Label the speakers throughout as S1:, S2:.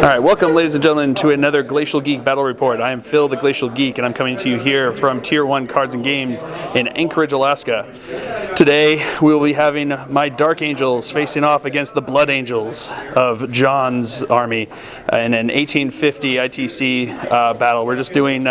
S1: Alright, welcome ladies and gentlemen to another Glacial Geek Battle Report. I am Phil the Glacial Geek and I'm coming to you here from Tier 1 Cards and Games in Anchorage, Alaska. Today we will be having my Dark Angels facing off against the Blood Angels of John's army in an 1850 ITC battle. We're just going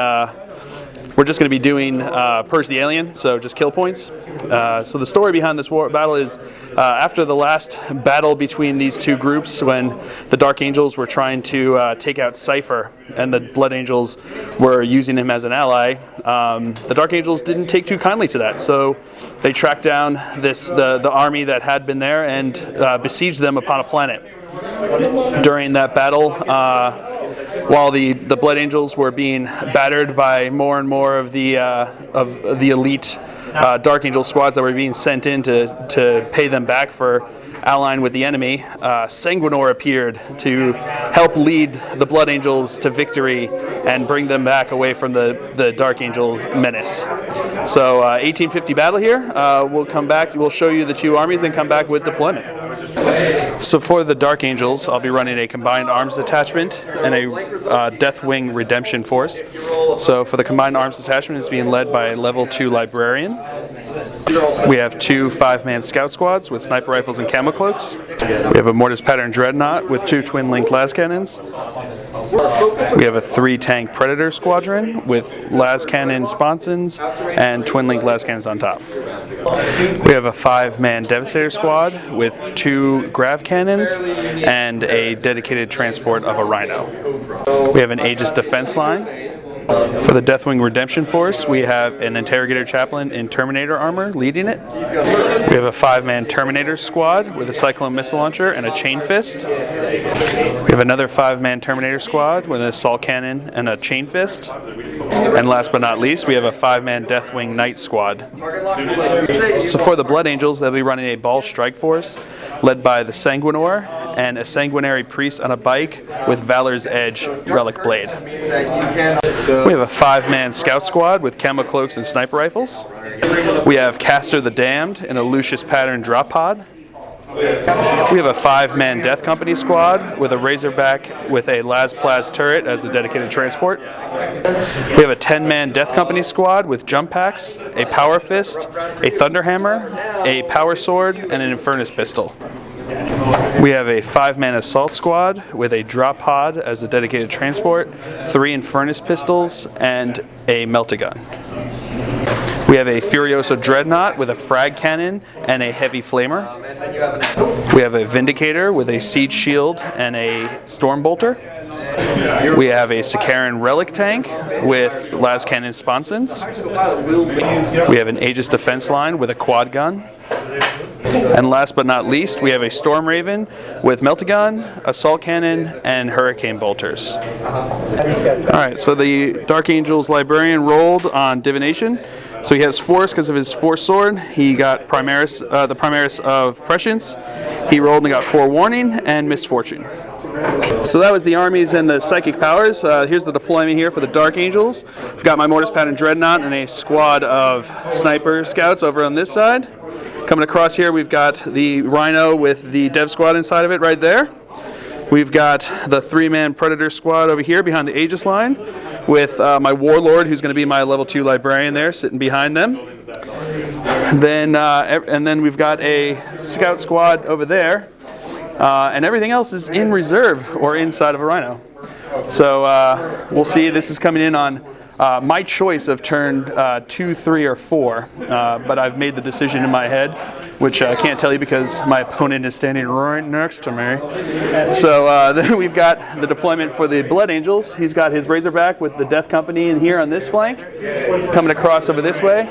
S1: to be doing Purge the Alien, so just kill points. So the story behind this battle is after the last battle between these two groups, when the Dark Angels were trying to take out Cypher and the Blood Angels were using him as an ally, the Dark Angels didn't take too kindly to that. So they tracked down the army that had been there and besieged them upon a planet. During that battle, while the Blood Angels were being battered by more and more of the elite Dark Angel squads that were being sent in to pay them back for allying with the enemy, Sanguinor appeared to help lead the Blood Angels to victory and bring them back away from the Dark Angel menace. So 1850 battle here. We'll come back, we'll show you the two armies, then come back with deployment. So for the Dark Angels, I'll be running a combined arms detachment and a Deathwing redemption force. So for the combined arms detachment, it's being led by a level 2 librarian. We have two 5-man scout squads with sniper rifles and camo cloaks. We have a mortis pattern dreadnought with 2 twin-linked las cannons. We have a 3-tank predator squadron with las cannon sponsons and twin-linked las cannons on top. We have a 5-man devastator squad with 2 grav cannons and a dedicated transport of a rhino. We have an Aegis defense line. For the Deathwing Redemption Force, we have an Interrogator Chaplain in Terminator armor leading it. We have a 5-man Terminator squad with a Cyclone missile launcher and a Chain Fist. We have another 5-man Terminator squad with an Assault Cannon and a Chain Fist. And last but not least, we have a 5-man Deathwing Knight squad. So for the Blood Angels, they'll be running a Ball Strike Force led by the Sanguinor and a Sanguinary Priest on a bike with Valor's Edge Relic Blade. We have a 5-man Scout Squad with camo cloaks and sniper rifles. We have Caster the Damned in a Lucius Pattern drop pod. We have a 5-man Death Company squad with a Razorback with a Las Plaz turret as a dedicated transport. We have a 10-man Death Company squad with jump packs, a Power Fist, a Thunderhammer, a Power Sword, and an Infernus pistol. We have a 5-man Assault Squad with a drop pod as a dedicated transport, 3 Infernus pistols, and a Melt-A-Gun. We have a Furioso Dreadnought with a frag cannon and a heavy flamer. We have a Vindicator with a siege shield and a storm bolter. We have a Sicaran Relic tank with las cannon sponsons. We have an Aegis defense line with a quad gun. And last but not least, we have a Storm Raven with Melt-A-Gun, Assault Cannon, and Hurricane Bolters. Alright, so the Dark Angels Librarian rolled on Divination. So he has Force because of his Force Sword. He got the Primaris of Prescience. He rolled and got Forewarning and Misfortune. So that was the armies and the psychic powers. Here's the deployment here for the Dark Angels. We've got my Mortis Pattern Dreadnought and a squad of Sniper Scouts over on this side. Coming across here, we've got the Rhino with the Dev Squad inside of it right there. We've got the 3-man Predator squad over here behind the Aegis line with my Warlord, who's going to be my level 2 Librarian there, sitting behind them. And then we've got a Scout squad over there, and everything else is in reserve or inside of a Rhino. So we'll see. This is coming in on my choice of turn 2, 3, or 4, but I've made the decision in my head, which I can't tell you because my opponent is standing right next to me. So then we've got the deployment for the Blood Angels. He's got his Razorback with the Death Company in here on this flank, coming across over this way.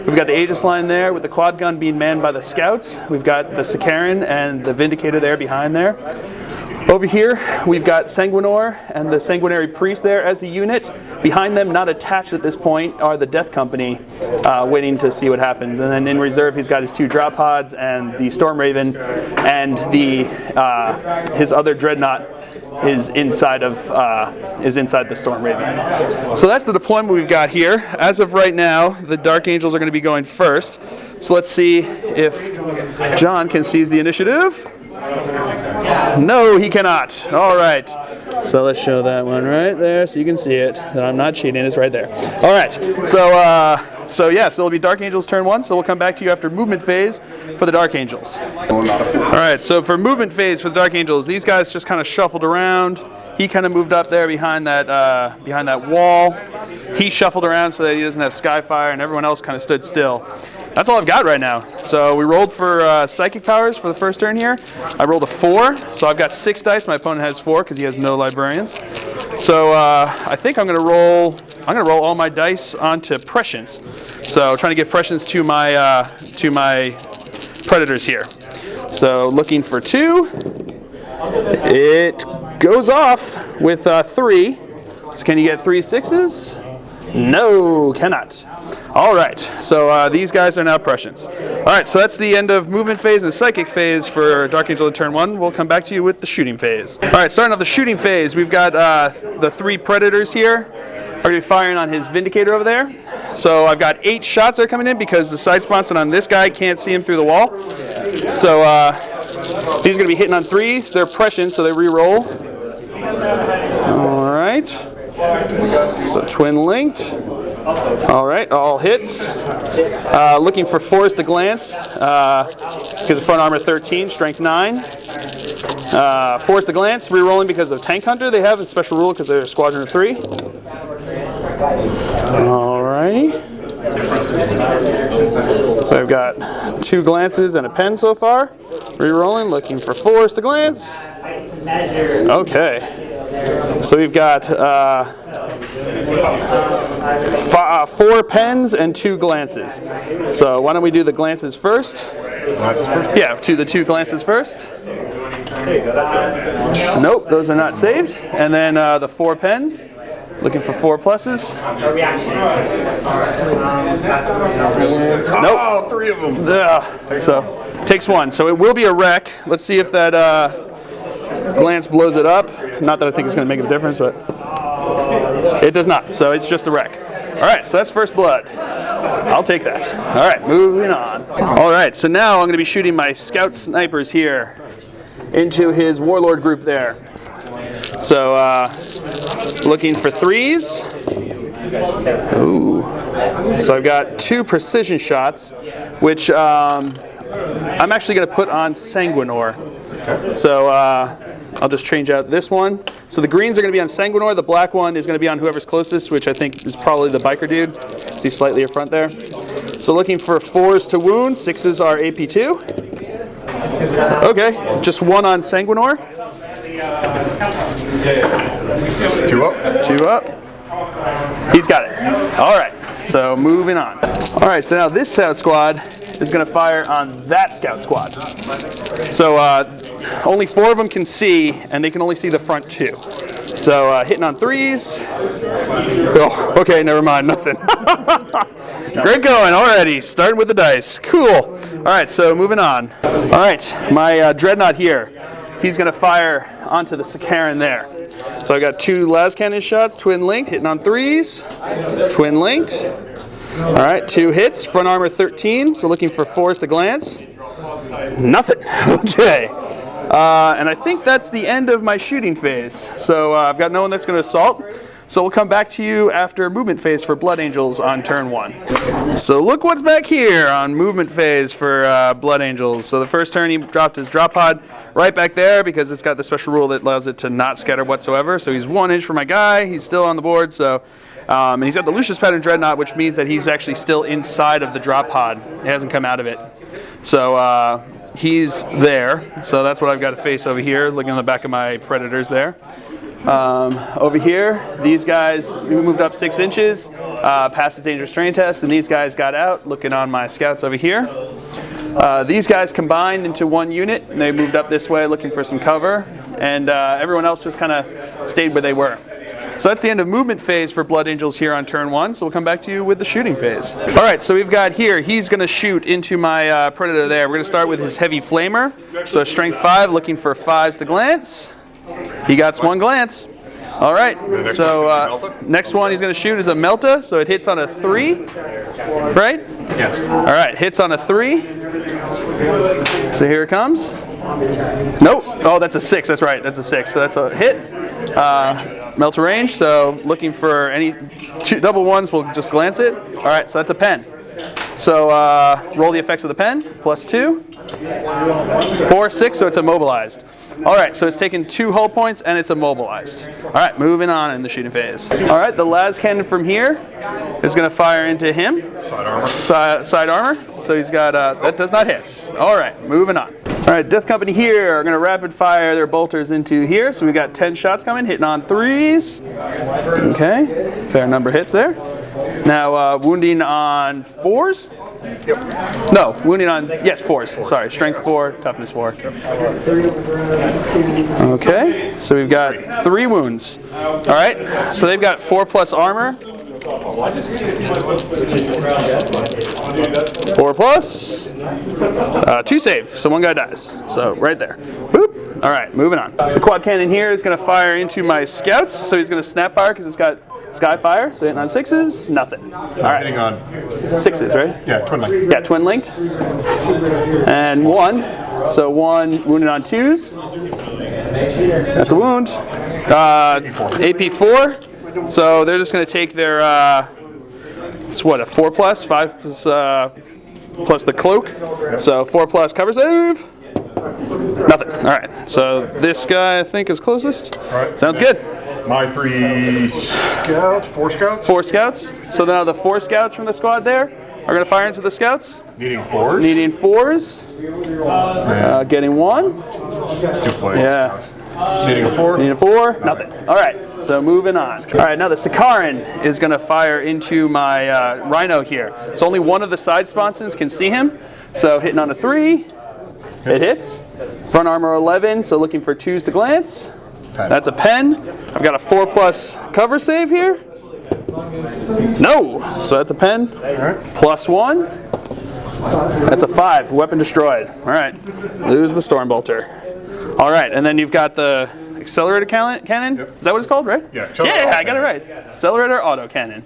S1: We've got the Aegis line there with the quad gun being manned by the Scouts. We've got the Sicaran and the Vindicator there behind there. Over here, we've got Sanguinor and the Sanguinary Priest there as a unit. Behind them, not attached at this point, are the Death Company, waiting to see what happens. And then in reserve, he's got his 2 drop pods and the Storm Raven, and his other Dreadnought is inside the Storm Raven. So that's the deployment we've got here. As of right now, the Dark Angels are going to be going first. So let's see if John can seize the initiative. No, he cannot. All right. So let's show that one right there so you can see it. That I'm not cheating, it's right there. All right, so it'll be Dark Angels turn 1, so we'll come back to you after movement phase for the Dark Angels. All right, so for movement phase for the Dark Angels, these guys just kind of shuffled around. He kind of moved up there behind that wall. He shuffled around so that he doesn't have Skyfire, and everyone else kind of stood still. That's all I've got right now. So we rolled for Psychic Powers for the first turn here. I rolled a 4, so I've got 6 dice. My opponent has 4 because he has no Librarians. So I think I'm going to roll all my dice onto Prescience. So trying to give Prescience to my Predators here. So looking for 2. It goes off with 3. So can you get 3 6s? No, cannot. All right, so these guys are now Prescience. All right, so that's the end of movement phase and psychic phase for Dark Angel in turn 1. We'll come back to you with the shooting phase. All right, starting off the shooting phase, we've got the 3 Predators here. Are going to be firing on his Vindicator over there. So I've got 8 shots that are coming in because the side sponson on this guy can't see him through the wall. So these are going to be hitting on 3s. They're Prescience, so they re-roll. All right. So twin linked. All right, all hits. Looking for Force to Glance because of front armor 13, strength 9. Force to Glance, re-rolling because of Tank Hunter. They have a special rule because they're a squadron of 3. All righty. So I've got 2 glances and a pen so far. Re-rolling, looking for Force to Glance. Okay. So we've got 4 pens and 2 glances. So why don't we do the glances first? Yeah, to the 2 glances first. Nope, those are not saved. And then the 4 pens. Looking for 4 pluses. Nope.
S2: Oh, 3 of them.
S1: So takes 1. So it will be a wreck. Let's see if that glance blows it up. Not that I think it's going to make a difference, but it does not. So it's just a wreck. All right, so that's first blood. I'll take that. All right, moving on. All right, so now I'm going to be shooting my scout snipers here into his warlord group there. So looking for 3s. Ooh. So I've got 2 precision shots, which I'm actually going to put on Sanguinor. So I'll just change out this one. So the greens are going to be on Sanguinor. The black one is going to be on whoever's closest, which I think is probably the biker dude. See slightly in front there. So looking for 4s to wound. 6s are AP2. Okay, just 1 on Sanguinor.
S2: 2 up.
S1: 2 up. He's got it. All right, so moving on. All right, so now this scout squad is going to fire on that scout squad. So only 4 of them can see, and they can only see the front 2. So hitting on 3s. Oh, okay, never mind, nothing. Great going already, starting with the dice. Cool. All right, so moving on. All right, my Dreadnought here. He's going to fire onto the Sakaran there. So I got 2 las cannon shots, twin linked, hitting on 3s. Twin linked. All right, 2 hits, front armor 13, so looking for 4s to glance. Nothing. Okay. And I think that's the end of my shooting phase. So I've got no one that's going to assault. So we'll come back to you after movement phase for Blood Angels on turn 1. So look what's back here on movement phase for Blood Angels. So the first turn he dropped his drop pod right back there because it's got the special rule that allows it to not scatter whatsoever. So he's 1 inch for my guy. He's still on the board. So and he's got the Lucius Pattern Dreadnought, which means that he's actually still inside of the drop pod. He hasn't come out of it. So he's there. So that's what I've got to face over here, looking on the back of my Predators there. Over here, these guys moved up 6 inches, passed the dangerous terrain test, and these guys got out, looking on my scouts over here. These guys combined into 1 unit, and they moved up this way looking for some cover, and everyone else just kind of stayed where they were. So that's the end of movement phase for Blood Angels here on turn 1, so we'll come back to you with the shooting phase. All right, so we've got here, he's going to shoot into my Predator there. We're going to start with his Heavy Flamer, so strength 5, looking for 5s to glance. He got 1 glance. All right, so next one he's going to shoot is a Melta, so it hits on a 3, right?
S2: Yes.
S1: All right, hits on a 3. So here it comes. Nope. Oh, that's a 6. That's right. That's a 6. So that's a hit. Melt to range, so looking for any double ones, we'll just glance it. All right, so that's a pen. So roll the effects of the pen, +2, 4, 6, so it's immobilized. All right, so it's taken 2 hull points and it's immobilized. All right, moving on in the shooting phase. All right, the las cannon from here is going to fire into him.
S2: Side armor.
S1: Side armor. So he's got, that does not hit. All right, moving on. All right, Death Company here are going to rapid fire their bolters into here. So we've got 10 shots coming, hitting on 3s. Okay, fair number of hits there. Now wounding on 4s. Yep. No, wounding on, yes, 4s. Sorry, strength 4, toughness 4. Okay, so we've got 3 wounds. All right, so they've got 4+ armor. 4+, 2 save, so 1 guy dies. So right there. Boop. All right, moving on. The quad cannon here is going to fire into my scouts, so he's going to snap fire because it's got sky fire. So hitting on 6s, nothing. All right.
S2: Hitting on
S1: 6s, right?
S2: Yeah, twin linked.
S1: Yeah, twin linked. And 1, so 1 wounded on 2s. That's a wound. AP4. So they're just going to take their, it's what, a 4+, 5+ plus the cloak. So 4+ cover save. Nothing. All right. So this guy I think is closest.
S2: All right.
S1: Sounds good.
S2: My 3 scouts, 4 scouts.
S1: 4 scouts. So now the 4 scouts from the squad there are going to fire into the scouts.
S2: Needing 4s.
S1: Needing 4s. Getting 1.
S2: It's 2 plays.
S1: Yeah.
S2: Needing a 4.
S1: Needing a 4. Nothing. All right. So moving on. All right. Now the Sakaran is going to fire into my Rhino here. So only one of the side sponsons can see him. So hitting on a 3. It hits. Front armor 11. So looking for 2s to glance.
S2: Pen.
S1: That's a pen. I've got a 4+ cover save here. No. So that's a pen.
S2: Right.
S1: +1. That's a 5. Weapon destroyed. All right. Lose the Storm Bolter. All right. And then you've got the Accelerator Cannon.
S2: Yep.
S1: Is that what it's called, right?
S2: Yeah.
S1: Yeah, I got it right. Accelerator Auto Cannon.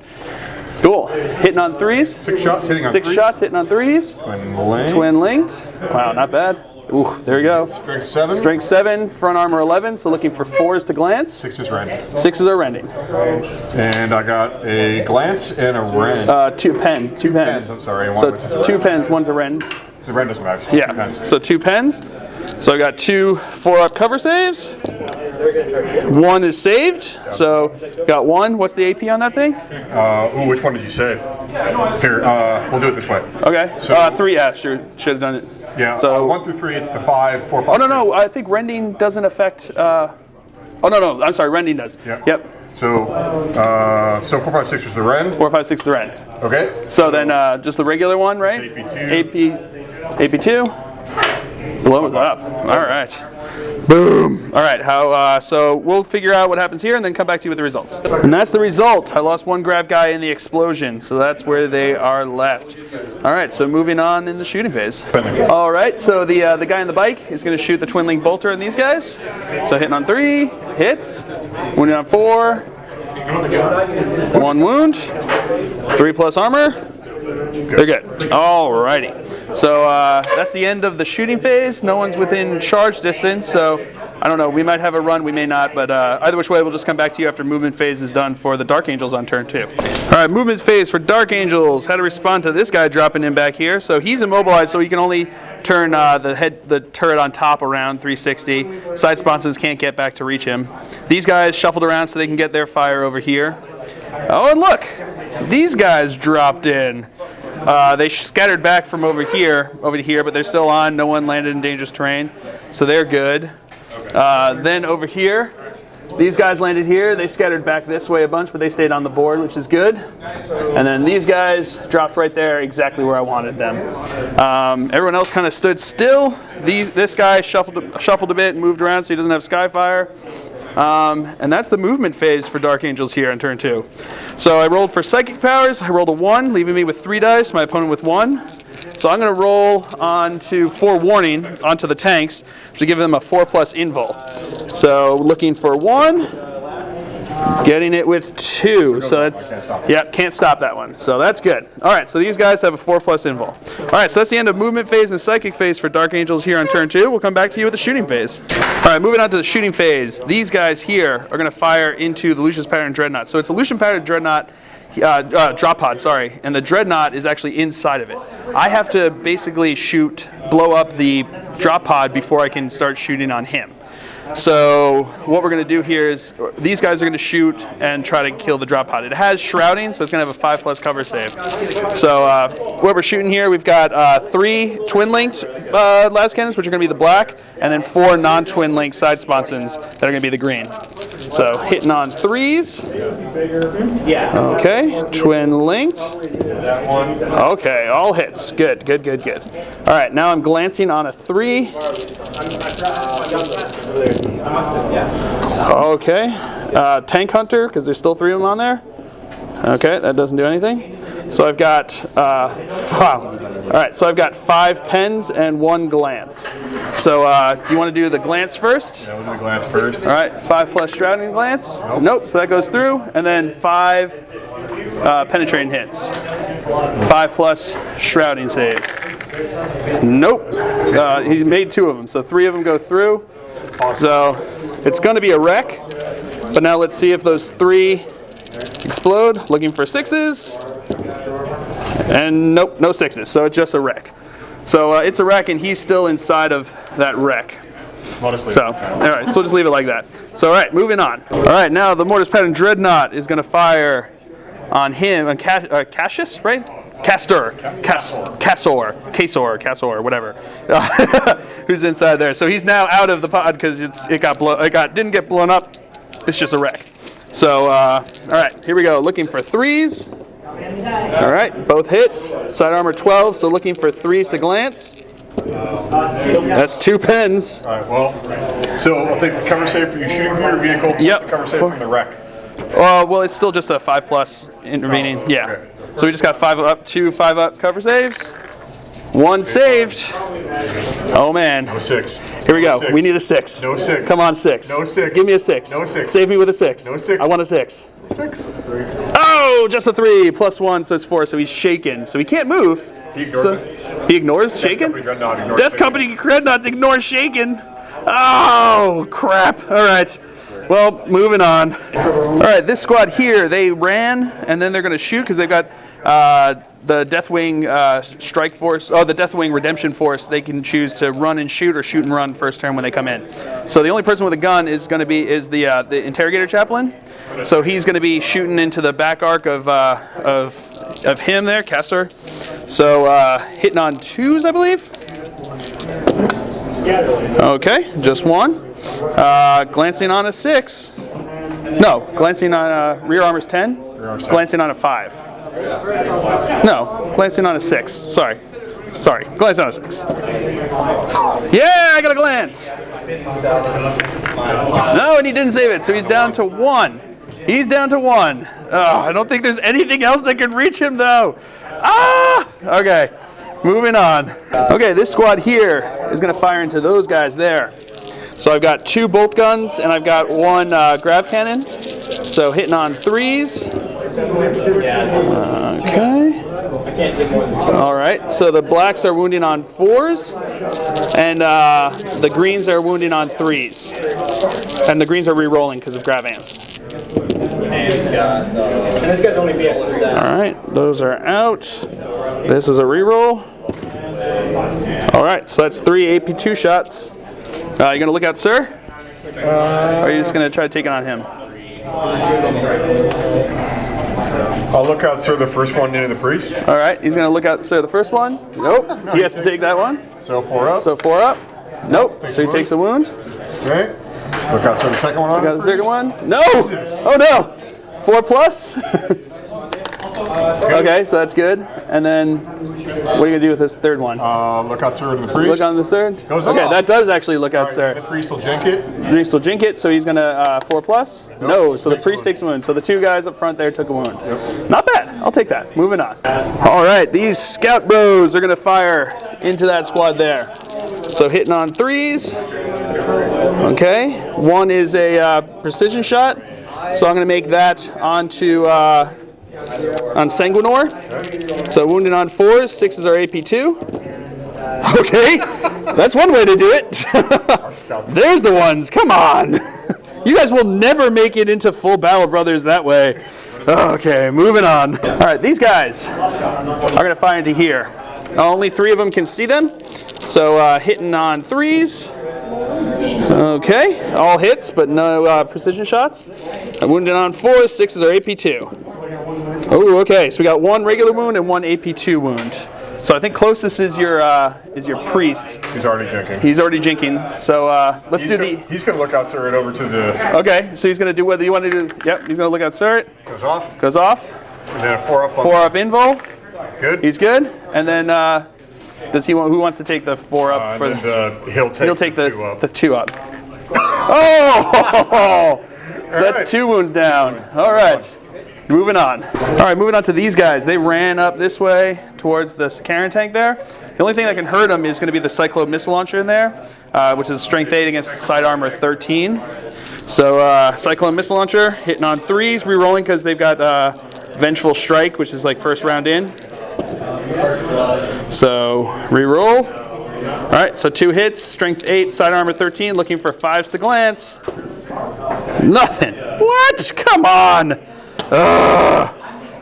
S1: Cool. Hitting on 3s.
S2: 6 shots hitting on
S1: 6
S2: 3.
S1: shots hitting on 3s.
S2: Twin linked.
S1: Twin linked. Wow, not bad. Ooh, there we go.
S2: Strength 7.
S1: Strength 7, front armor 11, so looking for 4s to glance.
S2: 6 rending.
S1: 6s are rending.
S2: And I got a glance and a rend.
S1: 2 pens.
S2: I'm sorry.
S1: So 2 pens, 1's a rend.
S2: The rend doesn't matter.
S1: Yeah, so 2 pens. So I got 2 4-up cover saves. 1 is saved, so got 1. What's the AP on that thing?
S2: Ooh, which one did you save? Here, we'll do it this way.
S1: Okay,
S2: So-
S1: 3, yeah, sure, should have done it.
S2: Yeah,
S1: So
S2: 1 through 3, it's the 5, 4, 5,
S1: Oh, no,
S2: 6.
S1: I think rending doesn't affect, oh, no, I'm sorry, rending does. Yep.
S2: So 4, 5, 6 was the rend.
S1: 4, 5, 6 the rend.
S2: Okay.
S1: So then just the regular one, right?
S2: AP2.
S1: AP2. Blows up. All right. Boom. All right. So we'll figure out what happens here and then come back to you with the results. And that's the result. I lost 1 grav guy in the explosion, so that's where they are left. All right. So moving on in the shooting phase. All right. So the guy on the bike is going to shoot the twin link bolter on these guys. So hitting on 3 hits, wounding on 4, 1 wound, 3+ armor. They're good. Alrighty. So that's the end of the shooting phase. No one's within charge distance, so I don't know. We might have a run, we may not, but either which way, we'll just come back to you after movement phase is done for the Dark Angels on turn 2. All right, movement phase for Dark Angels. How to respond to this guy dropping in back here. So he's immobilized, so he can only turn the turret on top around 360. Side sponsors can't get back to reach him. These guys shuffled around so they can get their fire over here. Oh, and look, these guys dropped in. They scattered back from over to here, but they're still on. No one landed in dangerous terrain, so they're good. Then over here, these guys landed here. They scattered back this way a bunch, but they stayed on the board, which is good. And then these guys dropped right there, exactly where I wanted them. Everyone else kind of stood still. This guy shuffled a bit and moved around so he doesn't have Skyfire. And that's the movement phase for Dark Angels here on turn 2. So I rolled for Psychic Powers. I rolled a 1, leaving me with 3 dice, my opponent with 1. So I'm going to roll on to Forewarning onto the tanks to give them a 4+ invul. So looking for 1, Getting it with 2, so that's, yep, can't stop that one. So that's good. All right, so these guys have a 4+ invul. All right, so that's the end of movement phase and psychic phase for Dark Angels here on turn 2. We'll come back to you with the shooting phase. All right, moving on to the shooting phase. These guys here are going to fire into the Lucius Pattern Dreadnought. So it's a Lucian Pattern Dreadnought drop pod, sorry, and the Dreadnought is actually inside of it. I have to basically blow up the drop pod before I can start shooting on him. So what we're going to do here is these guys are going to shoot and try to kill the drop pod. It has shrouding, so it's going to have a 5+ cover save. So what we're shooting here, we've got 3 twin-linked las cannons, which are going to be the black, and then 4 non-twin-linked side sponsons that are going to be the green. So hitting on 3s. Okay, twin-linked. Okay, all hits. Good, good, good, good. All right, now I'm glancing on a 3. Okay, Tank Hunter, because there's still 3 of them on there. Okay, that doesn't do anything. So I've got, all right, so I've got 5 pens and 1 glance. So do you want to do the glance first?
S2: Yeah, we'll do the glance first. All
S1: right, 5+ shrouding glance. Nope, so that goes through. And then 5 penetrating hits. 5+ shrouding saves. Nope, he made 2 of them, so 3 of them go through. So it's going to be a wreck, but now let's see if those 3 explode. Looking for 6s, and nope, no 6s, so it's just a wreck. So it's a wreck, and he's still inside of that wreck. So, all right, so we'll just leave it like that. So, all right, moving on. All right, now the Mortis Pattern Dreadnought is going to fire on him, on Cassius, right? Castor, whatever, who's inside there. So he's now out of the pod because didn't get blown up. It's just a wreck. So all right, here we go. Looking for 3s. All right, both hits. Side armor 12. So looking for 3s to glance. That's 2 pens.
S2: All right. Well, so I'll take the cover save for you shooting through your vehicle.
S1: Yep.
S2: The cover save from the wreck.
S1: Well, it's still just a 5+ intervening. Oh, yeah. Okay. So we just got 5 up, 2 5+ cover saves. 1 saved. Oh man.
S2: No 6.
S1: Here we go. We need a 6.
S2: No 6.
S1: Come on, 6.
S2: No 6.
S1: Give me a 6.
S2: No 6.
S1: Save me with a 6.
S2: No 6.
S1: I want a 6.
S2: 6.
S1: Oh, just a 3 +1, so it's 4. So he's shaken. So he can't move.
S2: He ignores it.
S1: He ignores shaken? Death Company Dreadnoughts ignore shaken. Oh, crap. All right. Well, moving on. All right, this squad here, they ran, and then they're going to shoot because they've got the Deathwing Strike Force, the Deathwing Redemption Force. They can choose to run and shoot or shoot and run first turn when they come in. So the only person with a gun is going to be the Interrogator Chaplain. So he's going to be shooting into the back arc of him there, Castor. So hitting on 2s, I believe. Okay, just 1. Glancing on a 6. No, glancing on rear armor's 10. Glancing on a 5. No, glancing on a 6. Sorry, glancing on a 6. Yeah, I got a glance. No, and he didn't save it, so he's down to 1. He's down to 1. Oh, I don't think there's anything else that can reach him though. Ah! Okay, moving on. Okay, this squad here is going to fire into those guys there. So I've got 2 bolt guns and I've got 1 grav cannon. So hitting on 3s. Okay. All right. So the blacks are wounding on 4s, and the greens are wounding on 3s, and the greens are re-rolling because of grav amps.
S3: And this guy's only BS down.
S1: All right. Those are out. This is a re-roll. All right. So that's 3 AP2 shots. You gonna look out, sir? Or are you just gonna try to take it on him?
S2: I'll look out, sir, the first one near the priest.
S1: All right, he's going to look out, sir, the first one. Nope, he has to take that one.
S2: So 4 up.
S1: So 4 up. Nope, so he takes a wound.
S2: Okay. Look out, sir, the second one on.
S1: Look out the second one. No! Oh no! 4+. Okay, so that's good. And then, what are you going to do with this third one?
S2: Look out, sir, to the priest.
S1: Look on the third?
S2: Goes
S1: okay,
S2: off.
S1: that does actually look out,
S2: Right,
S1: sir.
S2: the priest will jink it.
S1: The priest will jink it, so he's going to 4+.
S2: Nope,
S1: no, so the
S2: takes
S1: priest
S2: a
S1: takes a wound. So the 2 guys up front there took a wound.
S2: Yep.
S1: Not bad. I'll take that. Moving on. All right, these scout bros are going to fire into that squad there. So hitting on 3s. Okay, 1 is a precision shot. So I'm going to make that onto on Sanguinor. So wounded on 4s, 6s are AP2. Okay, that's one way to do it. There's the ones. Come on. You guys will never make it into full Battle Brothers that way. Okay, moving on. All right, these guys are going to fire into here. Only 3 of them can see them. So hitting on 3s. Okay, all hits, but no precision shots. Wounded on 4s, 6s are AP2. Oh, okay, so we got 1 regular wound and 1 AP2 wound. So I think closest is your priest.
S2: He's already jinking.
S1: He's already jinking. So let's do the...
S2: He's going to look out Surrey over to the...
S1: Okay, so he's going to do whether you want to do... Yep, he's going to look out Surrey.
S2: Goes off.
S1: Goes off.
S2: And then a 4-up.
S1: 4-up invul.
S2: Good.
S1: He's good. And then does he want? Who wants to take the 4-up for
S2: he'll take
S1: the
S2: 2-up.
S1: The 2-up. Oh! So that's 2 wounds down. All right. Moving on. All right, moving on to these guys. They ran up this way towards the Sakaran tank there. The only thing that can hurt them is going to be the Cyclone missile launcher in there, which is strength 8 against side armor 13. So Cyclone missile launcher hitting on 3s, re-rolling because they've got Vengeful Strike, which is like first round in. So re-roll. All right, so 2 hits, strength 8, side armor 13, looking for 5s to glance. Nothing. What? Come on.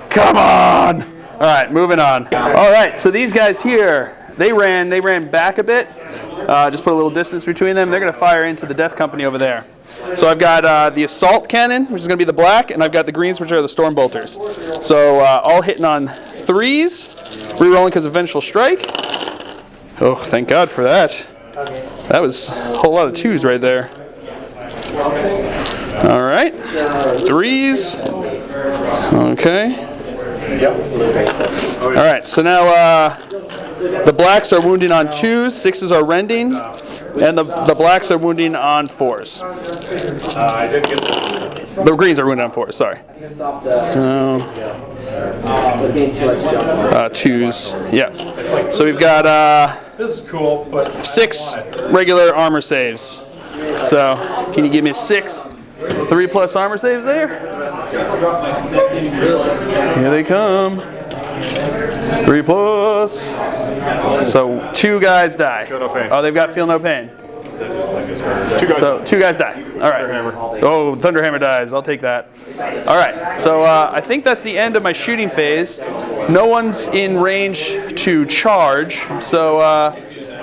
S1: Come on. All right, moving on. All right, so these guys here, they ran back a bit. Just put a little distance between them. They're going to fire into the Death Company over there. So I've got the Assault Cannon, which is going to be the black, and I've got the greens, which are the Storm Bolters. So all hitting on 3s, re-rolling because of Vengeful Strike. Oh, thank God for that. That was a whole lot of 2s right there. All right, 3s. Okay. All right, so now the blacks are wounding on 2s, 6s are rending, and the blacks are wounding on 4s. The greens are wounded on 4s, sorry. So, 2s, yeah. So we've got
S3: This is cool, but
S1: 6 regular armor saves. So, can you give me a 6? 3+ armor saves there. Here they come. 3+. So 2 guys die.
S2: Feel no pain.
S1: Oh, they've got feel no pain.
S2: 2 guys.
S1: So 2 guys die. All right. Oh, Thunderhammer dies. I'll take that. All right. So I think that's the end of my shooting phase. No one's in range to charge. So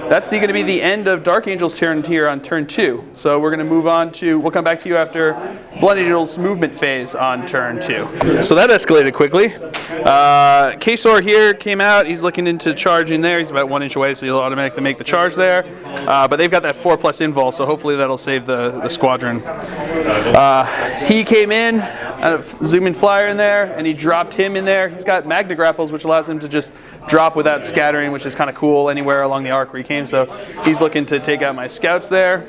S1: that's going to be the end of Dark Angel's turn here on turn 2. So we're going to move on to, we'll come back to you after Blood Angel's movement phase on turn 2. So that escalated quickly. Kasor here came out. He's looking into charging there. He's about 1 inch away, so he'll automatically make the charge there. But they've got that 4+ invul, so hopefully that'll save the squadron. He came in, zoom-in flyer in there, and he dropped him in there. He's got Magna Grapples, which allows him to just drop without scattering, which is kind of cool anywhere along the arc where he came. So he's looking to take out my scouts there.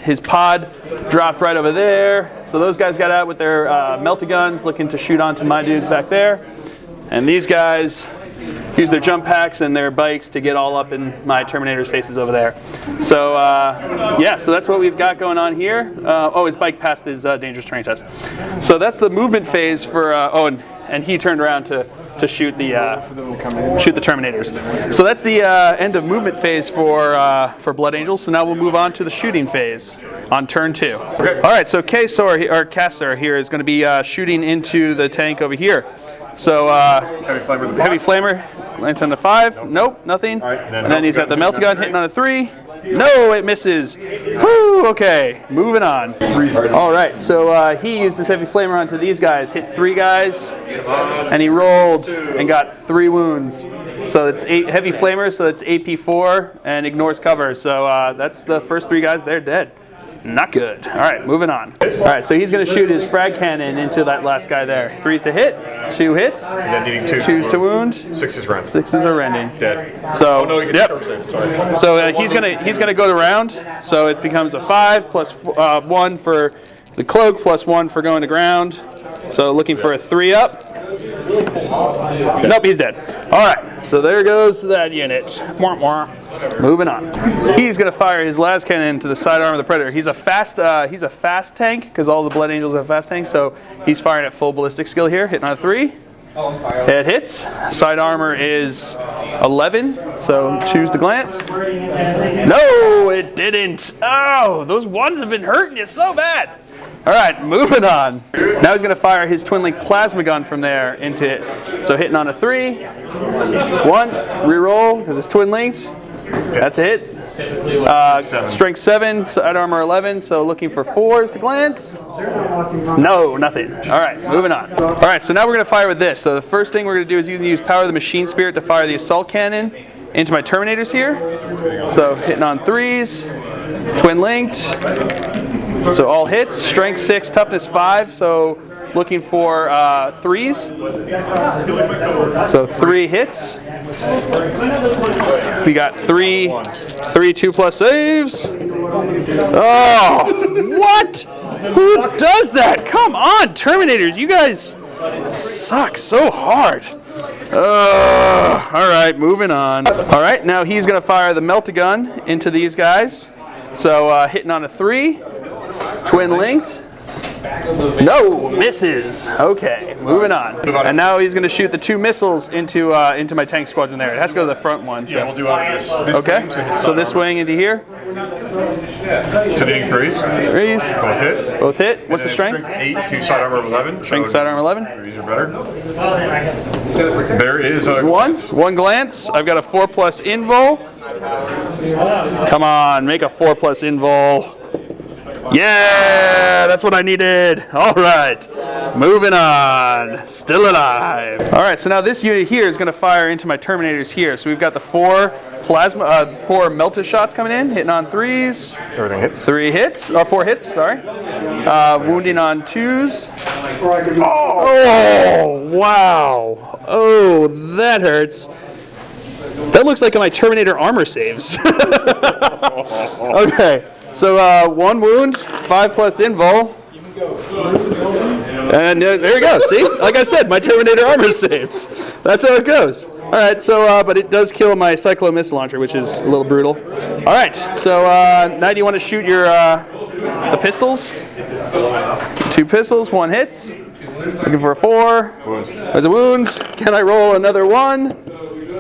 S1: His pod dropped right over there. So those guys got out with their melty guns, looking to shoot onto my dudes back there. And these guys use their jump packs and their bikes to get all up in my Terminator's faces over there. So yeah, so that's what we've got going on here. Oh, his bike passed his dangerous terrain test. So that's the movement phase for. Oh, and he turned around to shoot the Terminators. So that's the end of movement phase for Blood Angels. So now we'll move on to the shooting phase on turn 2.
S2: Okay.
S1: All right, so Kasor here is going to be shooting into the tank over here. So heavy flamer lands on the 5. Nope, nothing.
S2: Right,
S1: and then he's got the melt gun hitting on a 3. No, it misses. Whew, okay, moving on. All right, so he used his heavy flamer onto these guys, hit 3 guys, and he rolled and got 3 wounds. So it's 8 heavy flamers, so it's AP4 and ignores cover. So that's the first 3 guys. They're dead. Not good. All right, moving on. All right, so he's going to shoot his frag cannon into that last guy there. 3s to hit, 2 hits,
S2: And then needing
S1: 2s to wound,
S2: 6 rend.
S1: 6s are rending.
S2: Dead.
S1: So,
S2: Oh no, you
S1: yep.
S2: get sorry.
S1: So he's gonna go to round. So it becomes a 5 plus 1 for the cloak plus 1 for going to ground. So looking for a 3 up. Nope, he's dead. All right, so there goes that unit. Womp womp. Moving on. He's gonna fire his las cannon to the sidearm of the Predator. He's a fast tank because all the Blood Angels have fast tanks. So he's firing at full ballistic skill here, hitting on a 3. It hits. Side armor is 11, so choose the glance. No, it didn't. Oh, those ones have been hurting you so bad. All right, moving on. Now he's going to fire his Twin Link Plasma Gun from there into it. So hitting on a 3, 1, reroll because it's Twin Linked. That's a hit. Strength 7, side armor 11, so looking for 4s to glance. No, nothing. All right, moving on. All right, so now we're going to fire with this. So the first thing we're going to do is use Power of the Machine Spirit to fire the assault cannon into my Terminators here. So hitting on 3s, Twin Linked. So all hits, Strength 6, Toughness 5, so looking for 3s. So 3 hits. We got 3 2+ saves. Oh, what? Who does that? Come on, Terminators, you guys suck so hard. All right, moving on. All right, now he's going to fire the Melt-A-Gun into these guys. So hitting on a 3, Twin Linked. No, misses. Okay, moving on. And now he's going to shoot the 2 missiles into my tank squadron there. It has to go to the front one. So.
S2: Yeah, we'll do this
S1: Okay, so this wing into here.
S2: So doing 3s.
S1: 3s.
S2: Both hit.
S1: Both hit. What's the strength?
S2: 8 to side armor 11.
S1: Strength, side armor 11.
S2: 3s are better. There is a...
S1: One glance. I've got a 4+ invul. Come on, make a 4+ invul. Yeah, that's what I needed. All right, moving on. Still alive. All right, so now this unit here is going to fire into my Terminators here. So we've got the 4 Melta shots coming in, hitting on 3s.
S2: Everything hits.
S1: 3 hits, or 4 hits, sorry. Wounding on 2s. Oh, wow. Oh, that hurts. That looks like my Terminator armor saves. Okay. So 1 wound, 5+ invul, and there you go. See, like I said, my Terminator armor saves. That's how it goes. All right, so but it does kill my Cyclo missile launcher, which is a little brutal. All right, so now do you want to shoot your the pistols? 2 pistols, 1 hits. Looking for a 4. There's a wound. Can I roll another 1?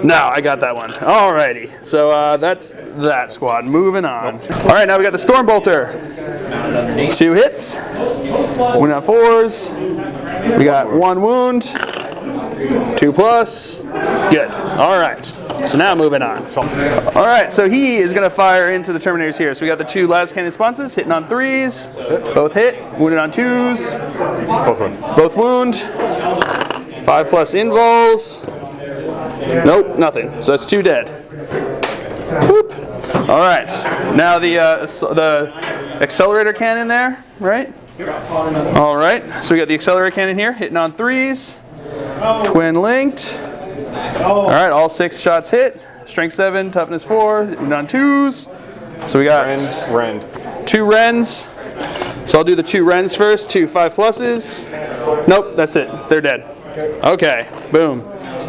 S1: No, I got that one. Alrighty, so that's that squad. Moving on. All right, now we got the Stormbolter. 2 hits. Wound on 4s. We got 1 wound. 2+. Good. All right. So now moving on. All right, so he is going to fire into the Terminators here. So we got the 2 las cannon responses, hitting on 3s. Both hit. Wounded on 2s. Both wound. 5+ invuls. Nope, nothing. So that's 2 dead. Whoop. All right. Now the accelerator cannon there, right? All right. So we got the accelerator cannon here, hitting on 3s. Twin linked. All right. All 6 shots hit. Strength 7, toughness 4. And on 2s. So we got 2 Rens. So I'll do the 2 Rens first. 2 5+s. Nope. That's it. They're dead. Okay. Boom.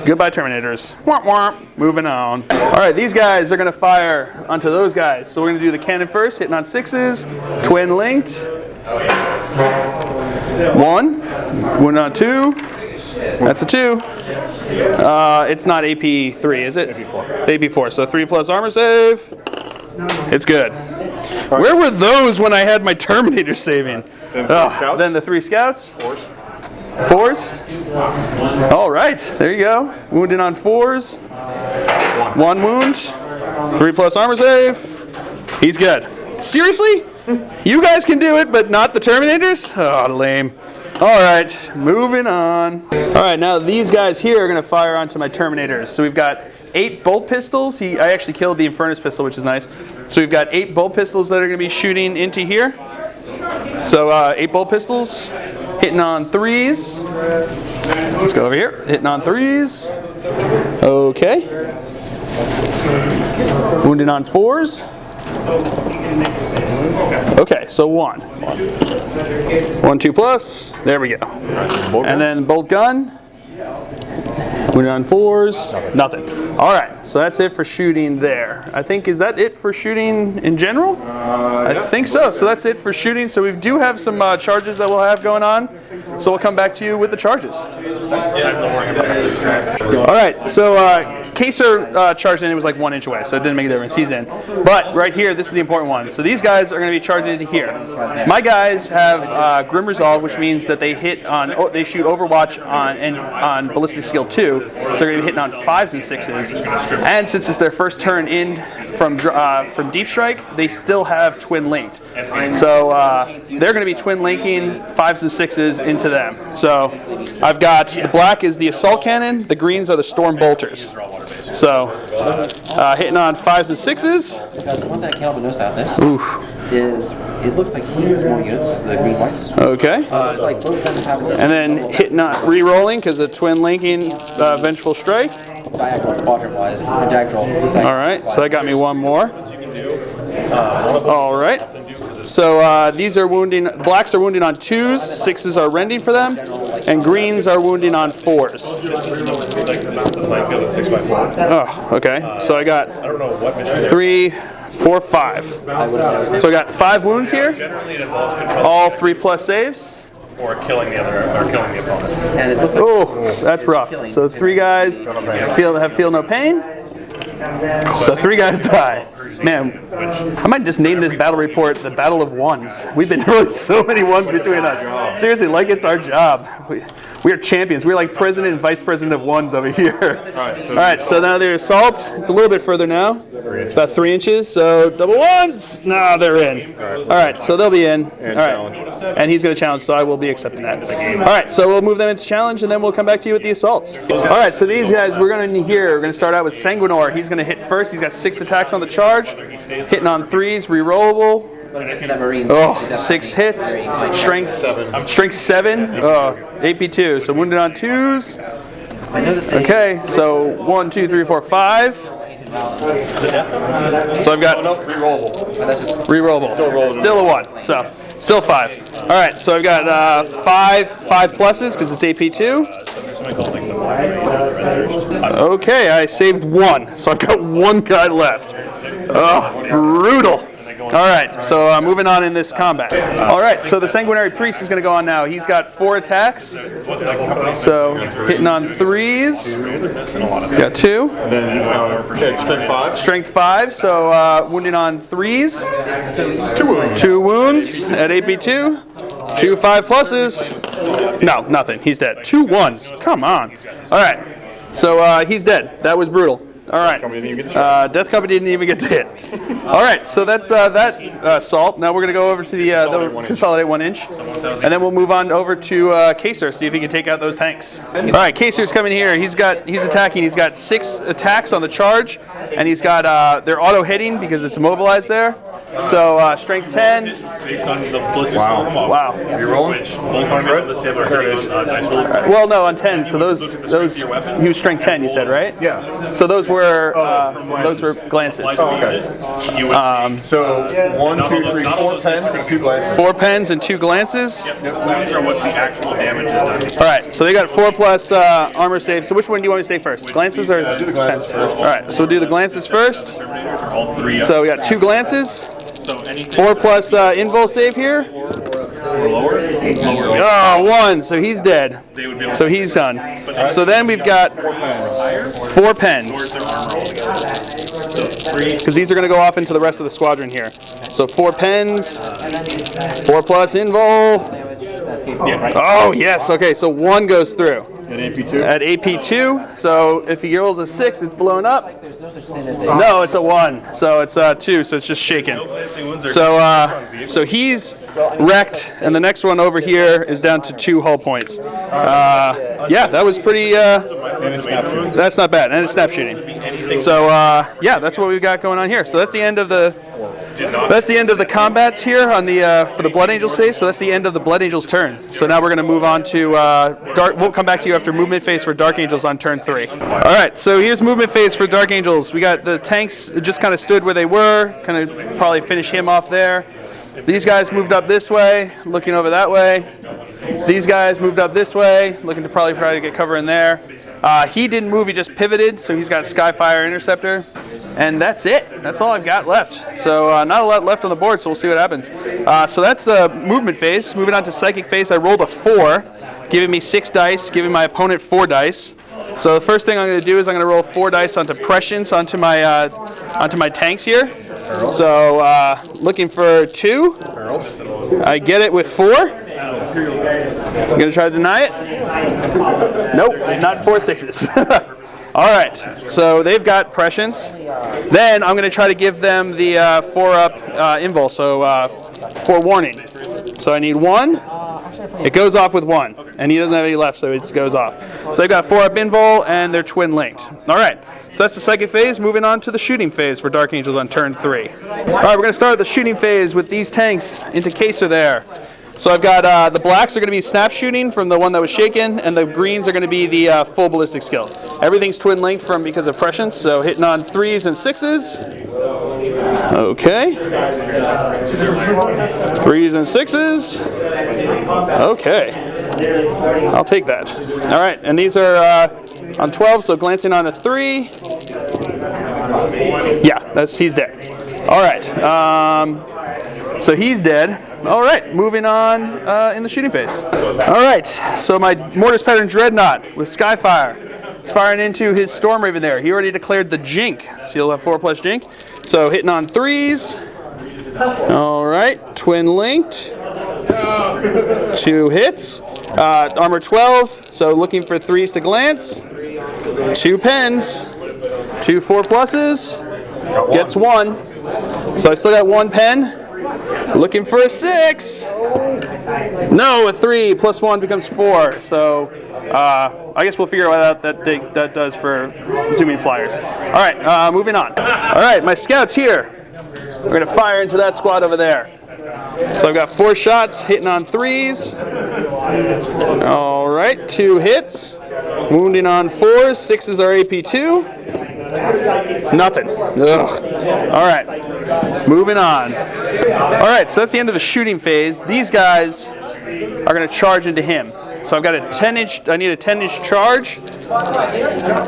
S1: Goodbye, Terminators. Womp womp. Moving on. All right, these guys are going to fire onto those guys. So we're going to do the cannon first, hitting on 6s, twin linked. 1, wound on 2. That's a 2. It's not AP3, is it? AP4. AP4. So 3+ armor save. It's good. Where were those when I had my Terminator saving? Then the 3 scouts. 4s. All right, there you go. Wounded on 4s. 1 wound. 3+ armor save. He's good. Seriously? You guys can do it, but not the Terminators? Oh, lame. All right, moving on. All right, now these guys here are going to fire onto my Terminators. So we've got 8 bolt pistols. I actually killed the Infernus pistol, which is nice. So we've got 8 bolt pistols that are going to be shooting into here. So 8 bolt pistols. Hitting on 3s. Let's go over here. Hitting on 3s. Okay. Wounded on 4s. Okay, so 1. 1, 2+. There we go. And then bolt gun. Wounded on 4s, nothing. All right, so that's it for shooting there. I think, is that it for shooting in general? I think so. So that's it for shooting. So we do have some charges that we'll have going on. So we'll come back to you with the charges. All right, so Kaser charged in, it was like 1 inch away, so it didn't make a difference, he's in. But right here, this is the important one. So these guys are going to be charging into here. My guys have Grim Resolve, which means that they hit on, they shoot Overwatch on Ballistic Skill 2, so they're going to be hitting on 5s and 6s. And since it's their first turn in from Deep Strike, they still have Twin Linked. So they're going to be Twin Linking 5s and 6s into them. So I've got, the black is the Assault Cannon, the greens are the Storm Bolters. So hitting on 5s and 6s.
S4: Because the one thing I can't help but notice about this is it looks like he has more units, the green whites.
S1: Okay.
S4: It looks like both of them have
S1: And then hitting on re-rolling because of Twin Linking Vengeful Strike.
S4: diagonal, quadrant wise, diagonal.
S1: All right, so that got me one more. All right. So these are wounding, blacks are wounding on 2s, 6s are rending for them, and greens are wounding on 4s. Oh, okay. So I got 3, 4, 5. So I got 5 wounds here, all 3+ saves.
S3: Or killing the other, or killing the opponent.
S4: And it looks like
S1: Oh, that's rough. So 3 guys feel no pain. So 3 guys die. Man, I might just name this battle report the Battle of Ones. We've been rolling so many ones between us. Seriously, like it's our job. We are champions. We're like president and vice president of ones over here. All right, so now the assault. It's a little bit further now, about 3 inches. So double ones. No, they're in. All right, so they'll be in. All right, and he's going to challenge, so I will be accepting that. All right, so we'll move them into challenge, and then we'll come back to you with the assaults. All right, so these guys we're going to here. We're going to start out with Sanguinor. He's going to hit first. He's got 6 attacks on the charge, hitting on 3s, re-rollable. Oh, 6 hits. Strength 7. AP2. So wounded on 2s. Okay, so 1, 2, 3, 4, 5. So I've got re-rollable. Still a 1. So still 5. All right, so I've got 5 pluses because it's AP2. Okay, I saved 1, so I've got 1 guy left. Oh, brutal. All right, so moving on in this combat. All right, so the Sanguinary Priest is going to go on now. He's got 4 attacks. So hitting on 3s. Got 2.
S2: Strength 5.
S1: Strength 5, so wounding on 3s. 2 wounds at AP2. 2 5 pluses. No, nothing. He's dead. 2 1s. Come on. All right, so he's dead. That was brutal. All right. Death Company didn't even get to hit. All right, so that's that assault. Now we're going to go over to the consolidate 1 inch, and then we'll move on over to Kaser, see if he can take out those tanks. All right, Kaser's coming here. He's attacking. He's got 6 attacks on the charge, and he's got they're auto hitting because it's immobilized there. So strength 10.
S3: Based on the ballistic skill.
S1: Wow.
S2: You rolling?
S3: Both armies on this table are hitting on dice roll.
S1: Well, no, on 10. So those he was strength 10. You said, right?
S2: Yeah.
S1: So those were glances.
S2: Oh, okay. So 1, 2, 3, 4 pens and 2 glances.
S1: 4 pens and 2 glances.
S3: Wounds are what the actual damage is done.
S1: All right, so they got 4+ armor save. So which one do you want to say first? Glances or
S2: Do the glances first.
S1: All right, so we'll do the glances first.
S3: All 3
S1: So we got 2 glances,
S3: So anything
S1: 4+ invul save here.
S3: lower.
S1: Oh, 1. So he's dead. So he's done. So then we've got 4 pens. Because these are going to go off into the rest of the squadron here. So 4 pens, 4+ invul. Oh, yes. Okay, so 1 goes through.
S2: At AP2?
S1: At AP2, so if he rolls a 6, it's blown up. No, it's a 1, so it's 2, so it's just shaken. So he's wrecked, and the next one over here is down to 2 hull points. Yeah, that was pretty. That's not bad, and it's snap shooting. So yeah, that's what we've got going on here. So that's the end of the. That's the end of the combats here on the for the Blood Angel save. So that's the end of the Blood Angel's turn. So now we're going to move on to Dark. We'll come back to you after movement phase for Dark Angels on turn 3. All right. So here's movement phase for Dark Angels. We got the tanks just kind of stood where they were. Kind of probably finish him off there. These guys moved up this way, looking over that way. These guys moved up this way, looking to probably get cover in there. He didn't move, he just pivoted, so he's got Skyfire Interceptor. And that's it. That's all I've got left. So not a lot left on the board, so we'll see what happens. So that's the movement phase. Moving on to psychic phase, I rolled a 4, giving me 6 dice, giving my opponent 4 dice. So the first thing I'm going to do is I'm going to roll 4 dice onto prescience onto my tanks here. So looking for 2. I get it with 4. I'm going to try to deny it. Nope, not 4 6s. All right, so they've got prescience. Then I'm going to try to give them the 4-up invul, so forewarning. So I need 1. It goes off with 1, and he doesn't have any left, so it goes off. So they've got 4-up invul, and they're twin linked. All right, so that's the psychic phase. Moving on to the shooting phase for Dark Angels on turn 3. All right, we're going to start the shooting phase with these tanks into caser there. So I've got the blacks are going to be snap shooting from the one that was shaken, and the greens are going to be the full ballistic skill. Everything's twin linked from because of prescience, so hitting on 3s and 6s. Okay. 3s and 6s. Okay. I'll take that. All right, and these are on 12, so glancing on a 3. Yeah, he's dead. All right. So he's dead. All right, moving on in the shooting phase. All right, so my Mortis Pattern Dreadnought with Skyfire is firing into his Storm Raven there. He already declared the Jink, so he'll have 4+ Jink. So hitting on 3s. All right, twin linked. 2 hits. Armor 12, so looking for 3s to glance. 2 pens. 2 4+. Gets 1. So I still got 1 pen. Looking for a 6. No, a 3 plus 1 becomes 4. So I guess we'll figure out what that does for zooming flyers. All right, moving on. All right, my scouts here. We're going to fire into that squad over there. So I've got 4 shots hitting on 3s. All right, 2 hits. Wounding on 4s. 6s are AP2. Nothing. Ugh. All right, moving on. All right, so that's the end of the shooting phase. These guys are going to charge into him. So I've got a 10-inch. I need a 10-inch charge.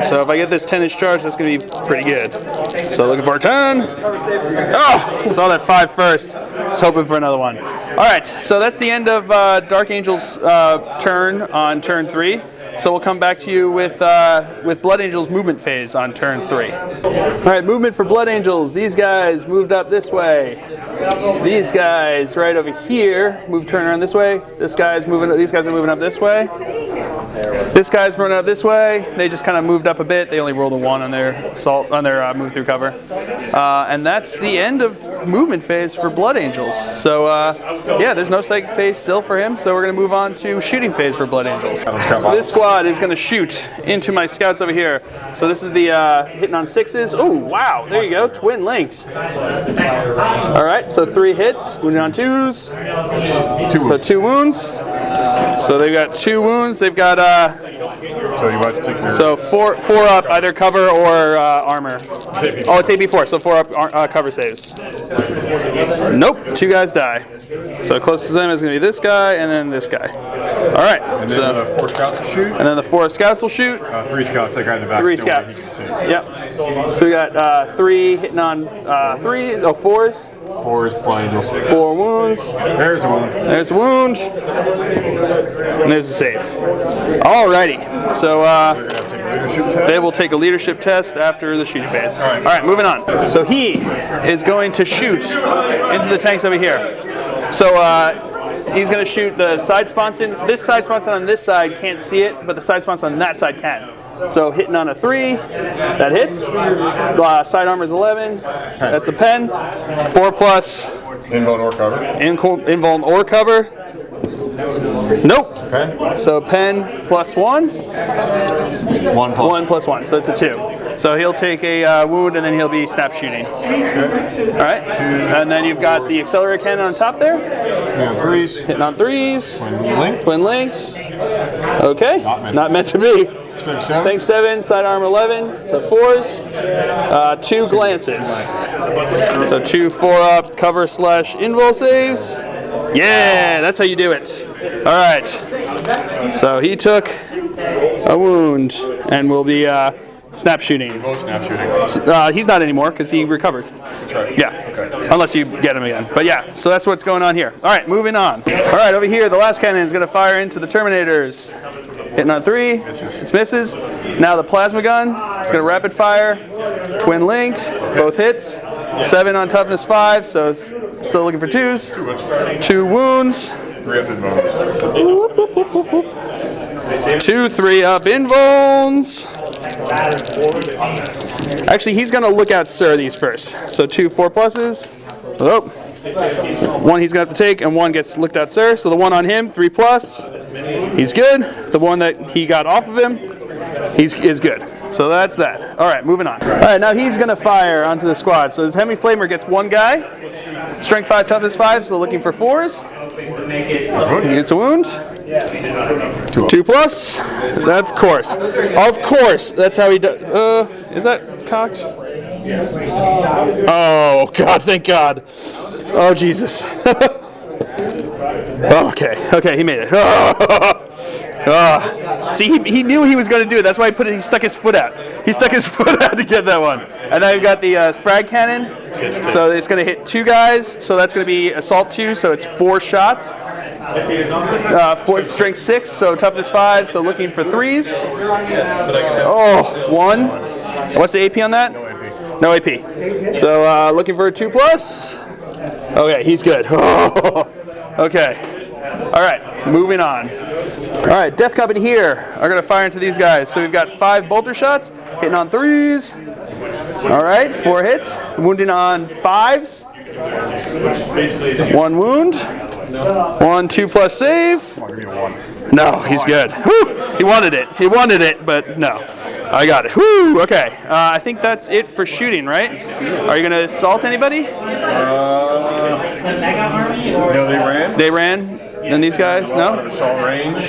S1: So if I get this 10-inch charge, that's going to be pretty good. So looking for a 10. Oh, saw that 5 first. Was hoping for another one. All right, so that's the end of Dark Angel's turn on turn 3. So we'll come back to you with Blood Angel's movement phase on turn 3. All right, movement for Blood Angels. These guys moved up this way. These guys right over here turn around this way. These guys are moving up this way. This guy's moving up this way. They just kind of moved up a bit. They only rolled a 1 on their move through cover. And that's the end of movement phase for Blood Angels. So yeah, there's no psychic phase still for him. So we're going to move on to shooting phase for Blood Angels. So this squad is going to shoot into my scouts over here. So this is the hitting on 6s. Oh, wow. There you go. Twin linked. All right. So 3 hits. Wounding on 2s. 2 wounds. 2 wounds. So they've got 2 wounds. They've got
S2: So you about to take your...
S1: so 4 up, either cover or armor. Oh, it's AP4. So 4 up cover saves. Nope. 2 guys die. So closest to them is going to be this guy and then this guy. All right.
S2: And then the 4 scouts will shoot.
S1: And then the 4 scouts will shoot.
S2: 3 scouts, that guy in the back.
S1: 3 scouts. Yep. So we got 3 hitting on 3s. Oh, 4s.
S2: 4s, Blind Angels.
S1: 4 wounds.
S2: There's a wound.
S1: There's a wound. And there's a save. Alrighty. So they will take a leadership test after the shooting phase. All right, moving on. So he is going to shoot into the tanks over here. So he's going to shoot the side sponson. This side sponson on this side can't see it, but the side sponson on that side can. So hitting on a 3, that hits. Side armor is 11. That's a pen. 4+.
S2: Invuln or cover.
S1: Invuln or cover. Nope.
S2: Pen?
S1: So pen plus 1.
S2: 1 plus.
S1: 1 plus 1. So it's a 2. So he'll take a wound and then he'll be snap shooting.
S2: Okay.
S1: All right. And then you've got the accelerator cannon on top there.
S2: Hitting on 3s.
S1: Hitting on 3s.
S2: Twin linked.
S1: Twin links. Okay. Not meant to be. Strength 7, side armor 11. So 4s. 2 glances. So 2 4-up cover / invul saves. Yeah, that's how you do it. All right. So he took a wound and we'll be snap shooting.
S2: Both snap shooting.
S1: He's not anymore because he recovered.
S2: That's right.
S1: Yeah,
S2: Okay.
S1: unless you get him again. But yeah, so that's what's going on here. All right, moving on. All right, over here, the last cannon is going to fire into the Terminators. Hitting on 3, it misses. Now the plasma gun, it's going to rapid fire, twin linked, both hits. 7 on toughness 5, so it's still looking for 2s. 2 wounds.
S2: 3 up in bonus.
S1: 2 3 up invulns. Actually, he's going to look out Sir these first. So 2 4 pluses. Oh. 1 he's going to have to take, and 1 gets looked out Sir. So the 1 on him, 3 plus. He's good. The 1 that he got off of him, is good. So that's that. All right, moving on. All right, now he's going to fire onto the squad. So his Hemi Flamer gets 1 guy. Strength 5, toughness 5, so looking for 4s. He gets a wound. 2 plus. That's of course. Of course. That's how he does. Is that cocked? Oh God! Thank God. Oh Jesus. Okay, he made it. See, he knew he was going to do it. That's why he stuck his foot out. He stuck his foot out to get that one. And now you've got the frag cannon. So it's going to hit 2 guys. So that's going to be assault 2. So it's 4 shots. 4 strength 6. So toughness 5. So looking for 3s. Oh, 1. What's the AP on that? No AP. So looking for a 2 plus. Okay, he's good. Okay. All right, moving on. All right, Death Company here are going to fire into these guys. So we've got 5 bolter shots, hitting on 3s. All right, 4 hits, wounding on 5s. 1 wound. 1 2 plus save. No, he's good. Whew, he wanted it, but no. I got it. Whew, okay. I think that's it for shooting, right? Are you going to assault anybody?
S2: No, they ran.
S1: They ran? And these guys? No?
S2: Assault range.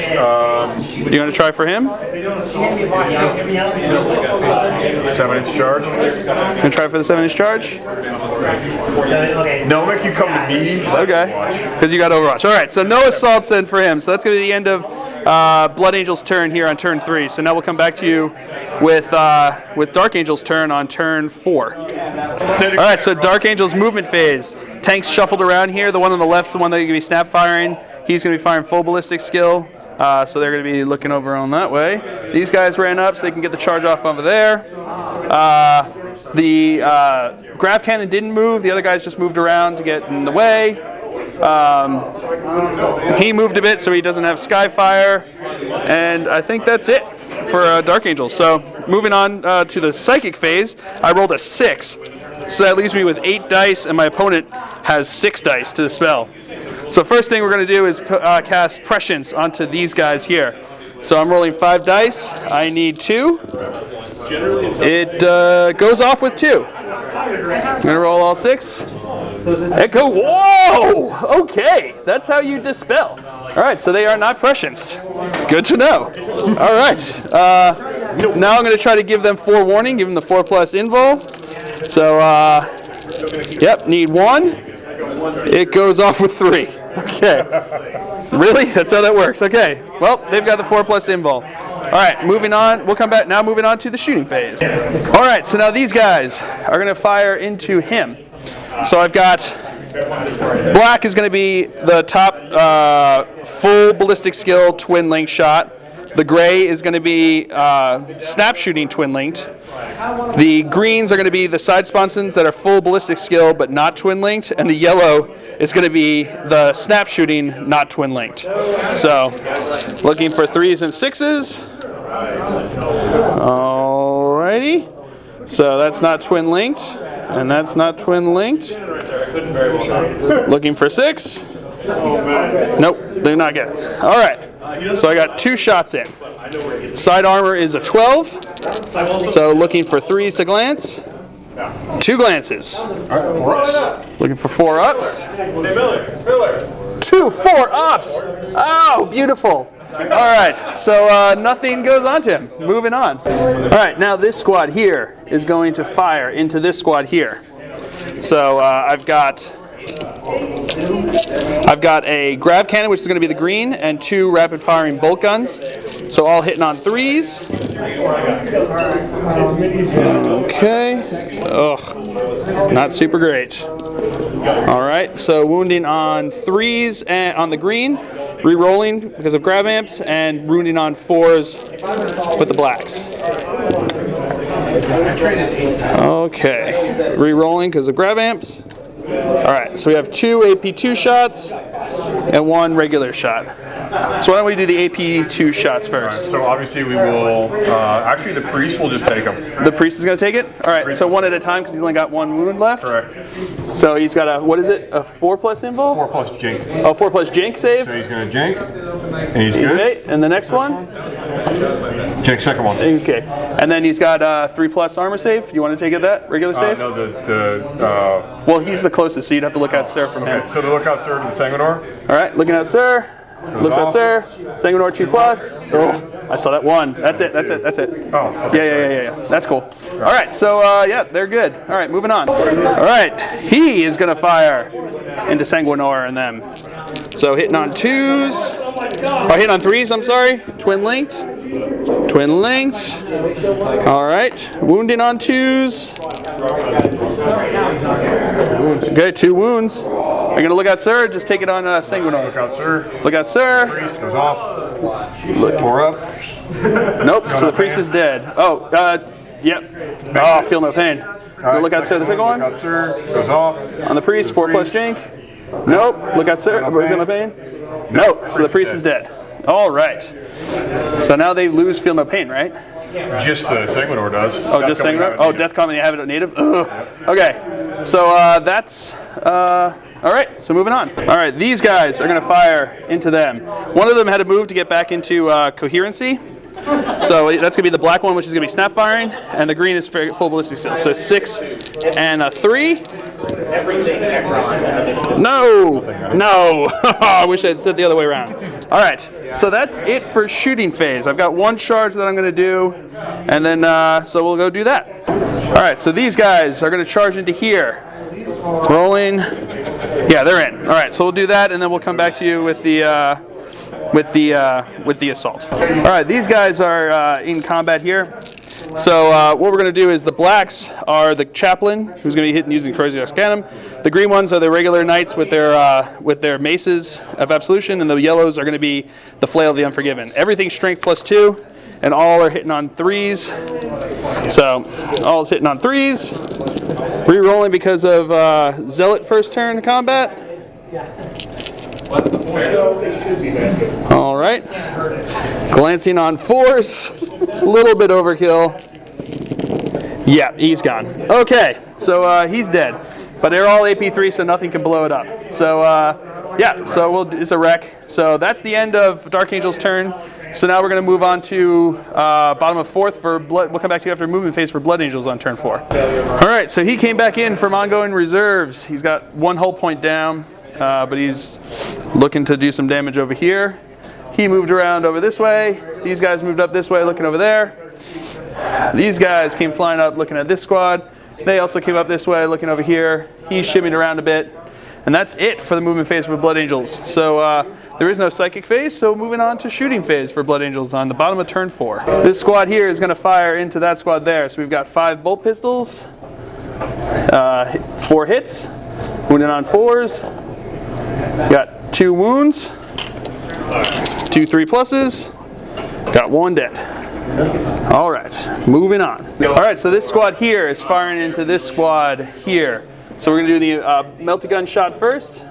S1: You going to try for him?
S2: 7-inch charge.
S1: Going to try for the 7-inch charge?
S2: No, make you come to me.
S1: Okay. Because you got Overwatch. All right, so no assaults then for him. So that's going to be the end of Blood Angel's turn here on turn 3. So now we'll come back to you with Dark Angel's turn on turn 4. All right, so Dark Angel's movement phase. Tanks shuffled around here. The one on the left is the one that's going to be snap firing. He's going to be firing full ballistic skill. So they're going to be looking over on that way. These guys ran up so they can get the charge off over there. The grav cannon didn't move. The other guys just moved around to get in the way. He moved a bit so he doesn't have Skyfire. And I think that's it for Dark Angel. So moving on to the Psychic phase, I rolled a 6. So that leaves me with 8 dice, and my opponent has 6 dice to dispel. So first thing we're going to do is cast Prescience onto these guys here. So I'm rolling 5 dice. I need 2. It goes off with 2. I'm going to roll all 6. Echo. Whoa! Okay, that's how you dispel. All right, so they are not prescienced. Good to know. All right. Now I'm going to try to give them forewarning, give them the 4+ invul. So, yep, need 1. It goes off with 3. Okay. Really? That's how that works. Okay. Well, they've got the 4+ invul. All right, moving on. We'll come back now. Moving on to the shooting phase. All right. So now these guys are going to fire into him. So I've got black is going to be the top full ballistic skill twin link shot. The gray is going to be snap shooting twin linked. The greens are going to be the side sponsons that are full ballistic skill but not twin linked, and the yellow is going to be the snap shooting not twin linked. So looking for 3s and 6s. Alrighty. So that's not twin linked, and that's not twin linked. Looking for 6. Nope, they're not good. All right. So I got 2 shots in. Side armor is a 12. So looking for 3s to glance. 2 glances. Looking for 4 ups. 2 4 ups. Oh, beautiful. All right. So nothing goes on to him. Moving on. All right. Now this squad here is going to fire into this squad here. So I've got a grav cannon, which is going to be the green, and 2 rapid firing bolt guns. So all hitting on 3s. Okay. Ugh. Not super great. All right. So wounding on 3s and on the green, re-rolling because of grab amps, and wounding on 4s with the blacks. Okay. Re-rolling because of grab amps. All right. So we have 2 AP2 shots and 1 regular shot. So why don't we do the AP2 shots first?
S2: So obviously we will, actually the priest will just take them.
S1: The priest is going to take it? All right, so 1 at a time because he's only got 1 wound left.
S2: Correct.
S1: So he's got a, what is it, a 4+ invul?
S2: 4+ jink.
S1: Oh, 4+ jink save?
S2: So he's going to jink, and he's good.
S1: Okay, and the next one?
S2: Jink, second one.
S1: Okay, and then he's got 3+ armor save. Do you want to take it that, regular save?
S2: No,
S1: Well, he's the closest, so you'd have to look out Sir from him.
S2: so the lookout sir to the Sanguinor.
S1: All right, looking out Sir. Looks out Sir. Sanguinor 2+. Oh, I saw that 1. That's it.
S2: Oh, okay,
S1: Yeah. That's cool. All right, so yeah, they're good. All right, moving on. All right, he is going to fire into Sanguinor and them. So hitting on 2s. Oh, hitting on 3s, I'm sorry. Twin linked. All right, wounding on 2s. Okay, 2 wounds. Are you going to look out Sir? Just take it on Sanguinor.
S2: Lookout sir.
S1: Look out Sir.
S2: Priest goes off. 4 up.
S1: Nope, so the priest is dead. Oh, yep. Oh, feel no pain. Look out Sir, the second one.
S2: Lookout sir goes off.
S1: On the priest, 4+ jink. Nope, look out Sir, feel no pain. Nope, so the priest is dead. All right. So now they lose feel no pain, right?
S2: Just the Sanguinor does.
S1: Oh, just Sanguinor? Oh, Death Common, you have it at native? Ugh. Okay, so that's, all right, so moving on. All right, these guys are going to fire into them. One of them had to move to get back into coherency. So that's going to be the black one, which is going to be snap firing, and the green is full ballistic skill. So 6 and a 3. No. I wish I had said the other way around. All right, so that's it for shooting phase. I've got 1 charge that I'm going to do, and then so we'll go do that. All right, so these guys are going to charge into here. Rolling. Yeah, they're in. All right, so we'll do that, and then we'll come back to you with the assault. All right, these guys are in combat here. So what we're going to do is the blacks are the chaplain, who's going to be hitting using Corrosive Arcanum. The green ones are the regular knights with their maces of absolution, and the yellows are going to be the flail of the unforgiven. Everything's strength +2, and all are hitting on 3s. So all is hitting on 3s. Re-rolling because of zealot first turn combat. All right. Glancing on 4s. A little bit overkill. Yeah, he's gone. Okay, so he's dead. But they're all AP3, so nothing can blow it up. So yeah, so it's a wreck. So that's the end of Dark Angel's turn. So now we're going to move on to bottom of 4th for Blood. We'll come back to you after movement phase for Blood Angels on turn 4. All right, so he came back in from ongoing reserves. He's got 1 hull point down, but he's looking to do some damage over here. He moved around over this way. These guys moved up this way, looking over there. These guys came flying up, looking at this squad. They also came up this way, looking over here. He shimmied around a bit. And that's it for the movement phase for Blood Angels. So there is no psychic phase, so moving on to shooting phase for Blood Angels on the bottom of turn 4. This squad here is going to fire into that squad there. So we've got 5 bolt pistols, 4 hits, wounded on 4s, got 2 wounds, 2 3+, got 1 dead. All right, moving on. All right, so this squad here is firing into this squad here. So we're going to do the melty-gun shot first.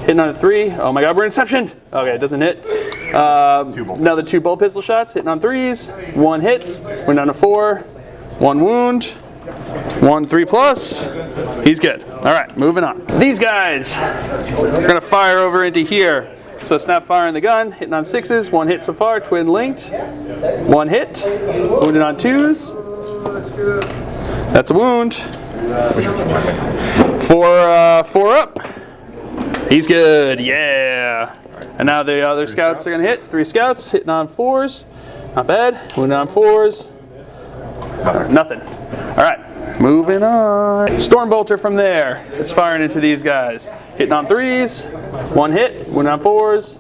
S1: Hitting on a 3. Oh my god, we're inceptioned! Okay, it doesn't hit. Another 2 bolt pistol shots. Hitting on 3s. 1 hits. We're down to 4. 1 wound. 1 3+. He's good. All right, moving on. These guys are going to fire over into here. So snap firing the gun. Hitting on 6s. 1 hit so far. Twin linked. 1 hit. Wounded on 2s. That's a wound. 4 up. He's good, yeah. And now the other scouts are gonna hit. 3 scouts hitting on 4s. Not bad. Wounded on 4s. Nothing. All right, moving on. Stormbolter from there is firing into these guys. Hitting on 3s. 1 hit. Wounded on 4s.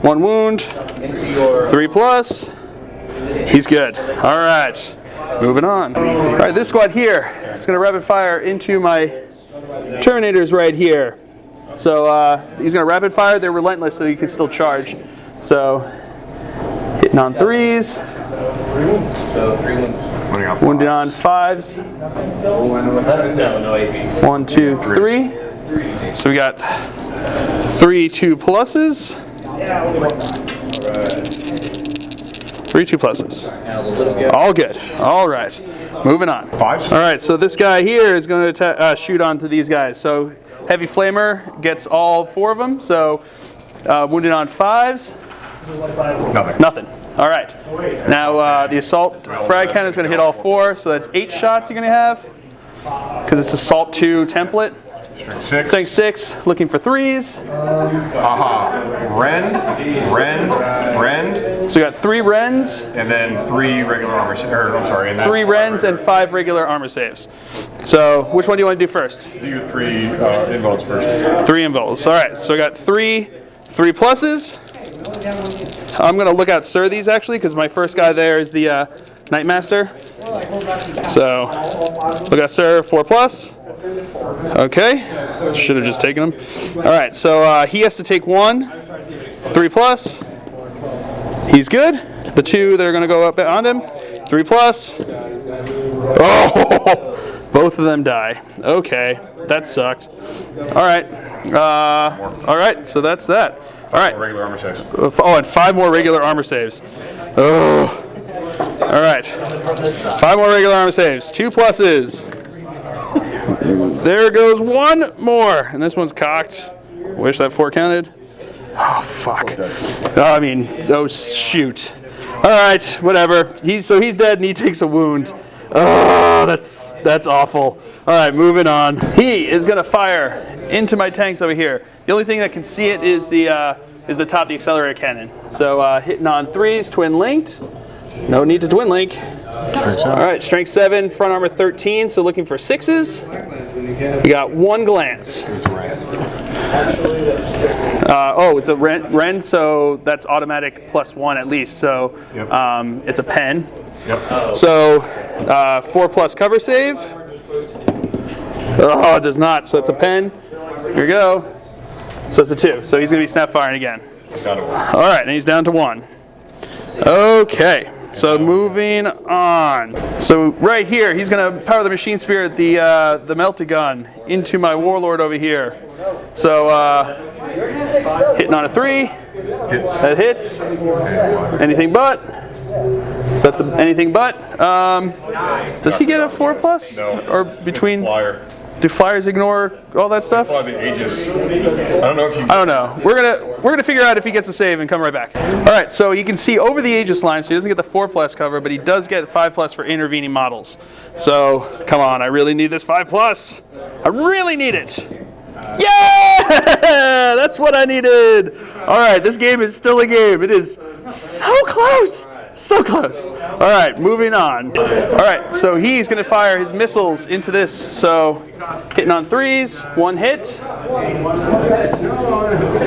S1: 1 wound. 3+. He's good. All right, moving on. All right, this squad here is going to rapid fire into my Terminators right here. So he's going to rapid fire. They're relentless, so you can still charge. So hitting on 3s. Wounded on 5s. 1, 2, 3. So we got 3 2 pluses. 3 2 pluses. All good. All right. Moving on.
S2: 5s.
S1: All right. So this guy here is going to shoot onto these guys. So heavy flamer gets all 4 of them. So wounded on 5s. Nothing. All right. Now the assault frag cannon is going to hit all 4. So that's 8 shots you're going to have because it's assault 2 template. Strength 6. Looking for 3s.
S2: Rend.
S1: So we got 3 Rens.
S2: And then 3 regular armor. I'm sorry. And
S1: 3 Rens and 5 regular armor saves. So which one do you want to do first?
S2: Do 3 invulns first.
S1: 3 invulns. All right. So we got 3 pluses. I'm going to look out Sir these actually because my first guy there is the Nightmaster. So look out Sir 4+. Okay. Should have just taken him. All right. So he has to take 1. 3+. He's good. The 2 that are going to go up on him. 3+. Oh, both of them die. Okay, that sucked. All right. All right. So that's that. All right.
S2: Regular armor saves.
S1: Oh, and 5 more regular armor saves. Oh. All right. 5 more regular armor saves. 2 pluses. There goes 1 more, and this one's cocked. Wish that 4 counted. Oh fuck. Oh shoot. All right, whatever. He's dead, and he takes a wound. Oh, that's awful. All right, moving on. He is gonna fire into my tanks over here. The only thing that can see it is the top of the accelerator cannon. So hitting on 3s, twin linked. No need to twin link. All right, strength 7, front armor 13. So looking for 6s. We got 1 glance. It's a rend, so that's automatic +1 at least. So it's a pen.
S2: Yep.
S1: So 4+ cover save. Oh, it does not. So it's a pen. Here we go. So it's a 2. So he's going to be snap firing again. All right, and he's down to 1. Okay. So moving on. So right here, he's going to power the machine spirit, the melted gun, into my warlord over here. So hitting on a 3.
S2: Hits.
S1: That hits. Anything but. So that's anything but. Does he get a 4+?
S2: No.
S1: Or between?
S2: Flyer.
S1: Do flyers ignore all that stuff?
S2: Fly the Aegis. I don't know if you.
S1: I don't know. We're gonna figure out if he gets a save and come right back. All right. So you can see over the Aegis line, so he doesn't get the 4+ cover, but he does get 5+ for intervening models. So come on, I really need this 5+. I really need it. Yeah, that's what I needed. All right, this game is still a game. It is so close. So close. All right, moving on. All right, so he's going to fire his missiles into this. So hitting on 3s, 1 hit.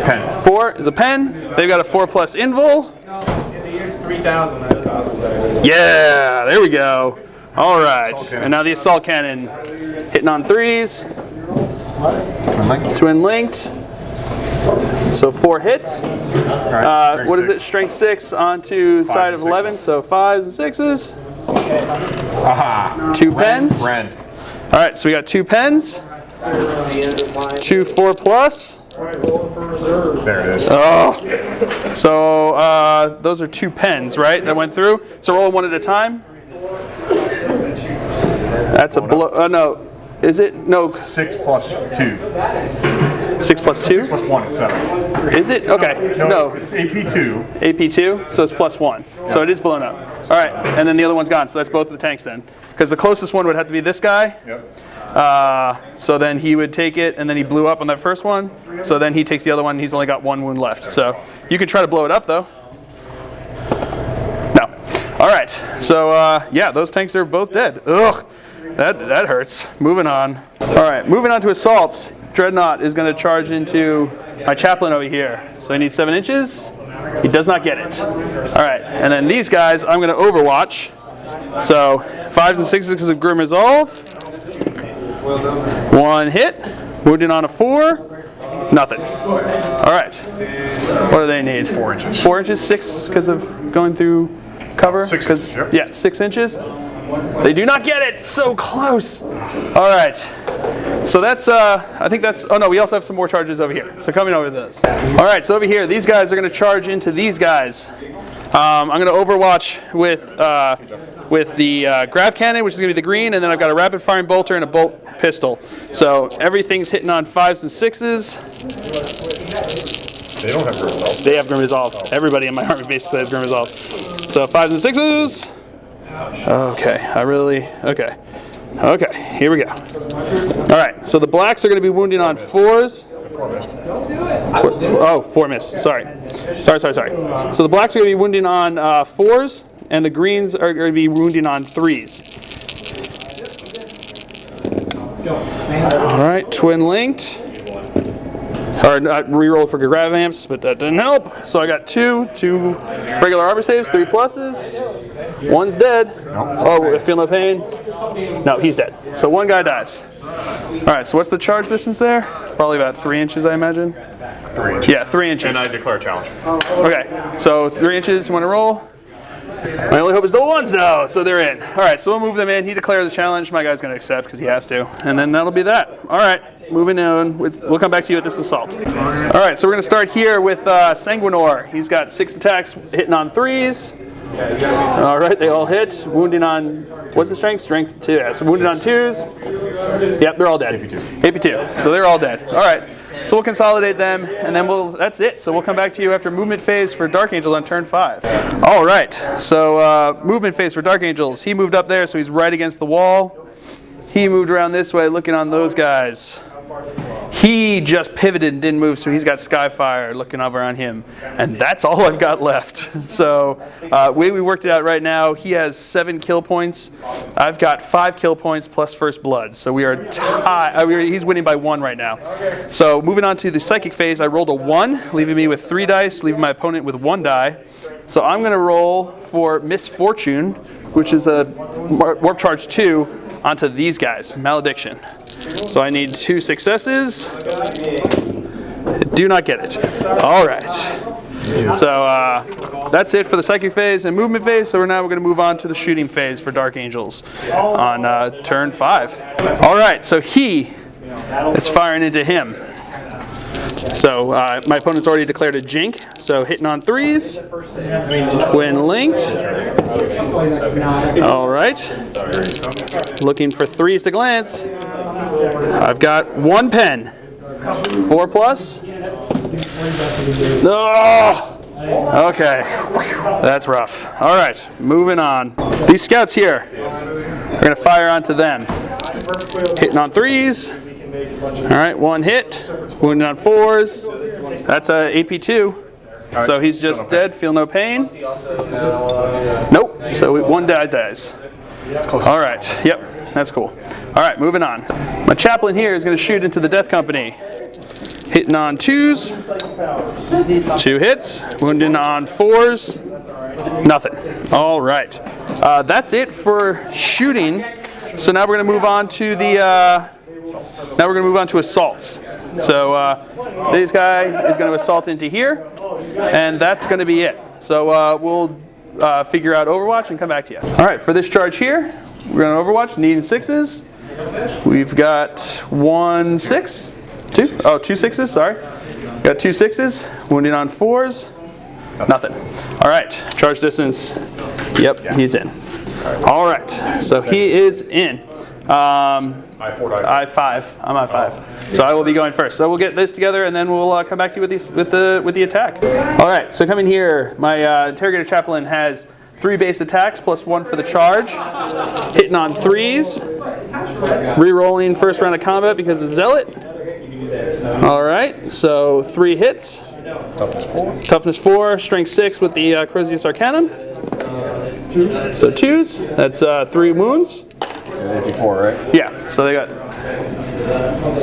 S2: Pen.
S1: 4 is a pen. They've got a 4+ invul. Yeah, there we go. All right, and now the assault cannon hitting on 3s. Twin linked. So 4 hits.
S2: Right,
S1: what is it? Strength 6 onto side of 11. So 5s and 6s.
S2: Aha.
S1: 2 pens.
S2: Rend.
S1: All right, so we got 2 pens. 2 4+.
S2: There it is.
S1: Oh, so those are 2 pens, right? That went through. So roll 1 at a time. That's a blow. No, is it? No.
S2: 6 plus 2.
S1: 6 plus 2?
S2: 6 plus 1 is 7.
S1: Is it? Okay. No.
S2: It's AP2.
S1: AP2, so it's +1. So it is blown up. All right, and then the other one's gone. So that's both of the tanks then. Because the closest one would have to be this guy.
S2: Yep.
S1: So then he would take it, and then he blew up on that first one. So then he takes the other one, and he's only got 1 wound left. So you could try to blow it up, though. No. All right. So, yeah, those tanks are both dead. Ugh. That hurts. Moving on. All right, moving on to assaults. Dreadnought is going to charge into my chaplain over here. So I need 7 inches. He does not get it. All right, and then these guys, I'm going to overwatch. So 5s and 6s because of Grim Resolve. 1 hit. Wounded on a 4. Nothing. All right. What do they need?
S2: 4 inches.
S1: 4 inches, 6 because of going through cover.
S2: 6 inches, yep.
S1: Yeah, 6 inches. They do not get it. So close. All right. So that's, I think that's, oh no, we also have some more charges over here. So coming over to those. All right, so over here, these guys are going to charge into these guys. I'm going to overwatch with the grav cannon, which is going to be the green, and then I've got a rapid firing bolter and a bolt pistol. So everything's hitting on 5s and 6s.
S2: They don't have Grim Resolve.
S1: They have Grim Resolve. Everybody in my army basically has Grim Resolve. So 5s and 6s. Okay, okay. Okay, here we go. All right, so the blacks are going to be wounding on 4s.
S2: 4 missed.
S1: Oh, 4 missed. Sorry. So the blacks are going to be wounding on 4s, and the greens are going to be wounding on 3s. All right, twin linked. Or not reroll for grav amps, but that didn't help. So I got two regular arbor saves, 3 pluses. 1's dead. Oh, I feel no pain. No, he's dead. So 1 guy dies. All right, so what's the charge distance there? Probably about 3 inches, I imagine.
S2: 3 inches.
S1: Yeah, 3 inches.
S2: And I declare a challenge.
S1: Okay, so 3 inches, you want to roll? My only hope is double 1s now, so they're in. All right, so we'll move them in. He declares the challenge. My guy's going to accept because he has to. And then that'll be that. All right, moving on. We'll come back to you with this assault. All right, so we're going to start here with Sanguinor. He's got 6 attacks hitting on 3s. All right, they all hit. Wounding on, what's the strength? Strength 2. Yeah, so wounded on 2s. Yep, they're all dead. AP2. So they're all dead. All right. So we'll consolidate them, and then that's it. So we'll come back to you after movement phase for Dark Angel on turn 5. All right, so movement phase for Dark Angels. He moved up there, so he's right against the wall. He moved around this way, looking on those guys. He just pivoted and didn't move, so he's got Skyfire looking over on him. And that's all I've got left. So way we worked it out right now, he has 7 kill points. I've got 5 kill points plus first blood. So we are tied. He's winning by 1 right now. So moving on to the psychic phase, I rolled a 1, leaving me with 3 dice, leaving my opponent with 1 die. So I'm going to roll for Misfortune, which is a Warp Charge 2, onto these guys, Malediction. So I need 2 successes. Do not get it. All right. So that's it for the psychic phase and movement phase. So now we're going to move on to the shooting phase for Dark Angels on turn 5. All right. So he is firing into him. So my opponent's already declared a jink. So hitting on 3s. Twin linked. All right. Looking for 3s to glance. I've got 1 pen. 4 plus. Oh! Okay. That's rough. All right. Moving on. These scouts here are going to fire onto them. Hitting on 3s. All right. 1 hit. Wounded on 4s. That's a AP2. So he's just dead. Feel no pain. Nope. So 1 die dies. All right. Yep. That's cool. All right, moving on. My chaplain here is going to shoot into the Death Company. Hitting on 2s. 2 hits. Wounding on 4s. Nothing. All right. That's it for shooting. So now we're going to move on to assaults. So this guy is going to assault into here, and that's going to be it. So we'll figure out Overwatch and come back to you. All right, for this charge here, we're going to Overwatch, needing 6s. We've got 1 6, 2 6s, sorry. Got 2 6s, wounding on 4s, nothing. All right, charge distance, yep, he's in. All right, so he is in. I have 5, I'm at 5. So I will be going first. So we'll get this together, and then we'll come back to you with the attack. All right, so coming here, my Interrogator Chaplain has 3 base attacks plus 1 for the charge. Hitting on 3s. Re-rolling first round of combat because of Zealot. All right, so 3 hits. Toughness 4, Strength 6 with the Crozius Arcanum. So 2s. That's 3 wounds.
S2: AP4, right?
S1: Yeah, so they got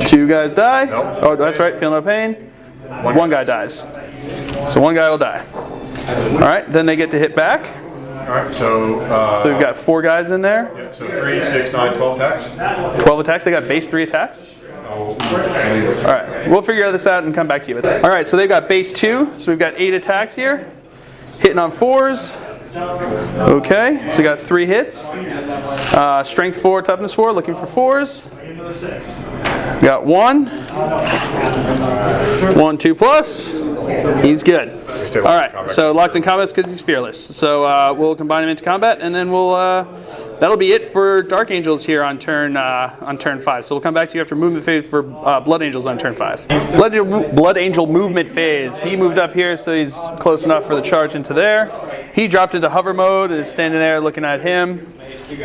S1: 2 guys die. Oh, that's right, feel no pain. 1 guy dies. So 1 guy will die. All right, then they get to hit back.
S2: All right, so
S1: So we've got 4 guys in there.
S2: yeah, so 3, 6, 9, 12 attacks.
S1: 12 attacks. They got base 3 attacks. All right, we'll figure this out and come back to you with that. All right, so they've got base 2. So we've got 8 attacks here. Hitting on 4s. Okay, so we got 3 hits. Strength 4, toughness 4, looking for 4s. We got 1. 1, 2 plus. He's good. All right, so locked in combat because he's fearless. So we'll combine him into combat, and then we'll that'll be it for Dark Angels here on turn 5. So we'll come back to you after movement phase for Blood Angels on turn 5. Blood Angel movement phase. He moved up here, so he's close enough for the charge into there. He dropped into hover mode and is standing there looking at him.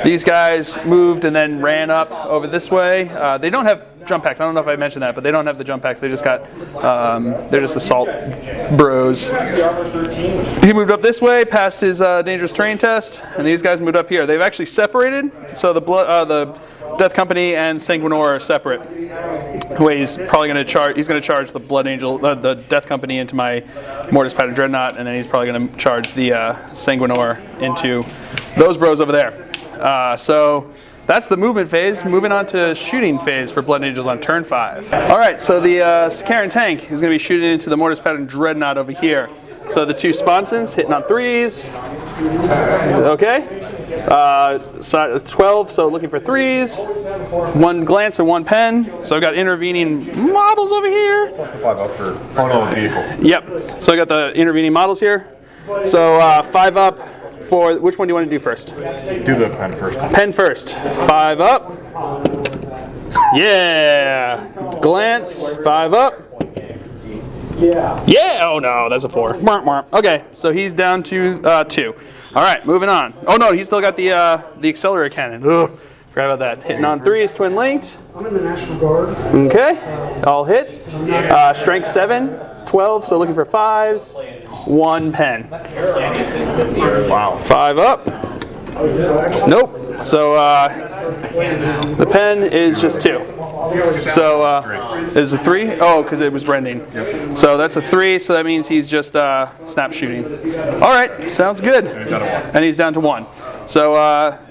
S1: These guys moved and then ran up over this way. They don't have jump packs. I don't know if I mentioned that, but they don't have the jump packs. They just got, they're just assault bros. He moved up this way, passed his dangerous terrain test, and these guys moved up here. They've actually separated, so the Death Company and Sanguinor are separate. He's probably going to charge. He's going to charge the Blood Angel, the Death Company into my Mortis Pattern Dreadnought, and then he's probably going to charge the Sanguinor into those bros over there. So that's the movement phase. Moving on to shooting phase for Blood Angels on turn 5. All right, so the Sakaran tank is going to be shooting into the Mortis Pattern Dreadnought over here. So the 2 sponsons hitting on 3s. Okay. 12, so looking for 3s. 1 glance and 1 pen. So I've got intervening models over here.
S2: Plus the 5 up for the vehicle.
S1: Yep. So I got the intervening models here. So 5 up for, which one do you want to do first?
S2: Do the pen first.
S1: Pen first. 5 up. Yeah. Glance. 5 up. Yeah. Oh no, that's a 4. Okay, so he's down to 2. All right, moving on. Oh no, he's still got the accelerator cannon. Ugh, forgot about that. Hitting on 3 is twin linked.
S5: I'm in the National Guard.
S1: Okay, all hits. Strength 7, 12. So looking for 5s. 1 pen.
S2: Wow.
S1: 5 up. Nope. So the pen is just 2. So is a 3? Oh, because it was rending. Yep. So that's a 3. So that means he's just snap shooting. All right, sounds good. And he's down to 1. So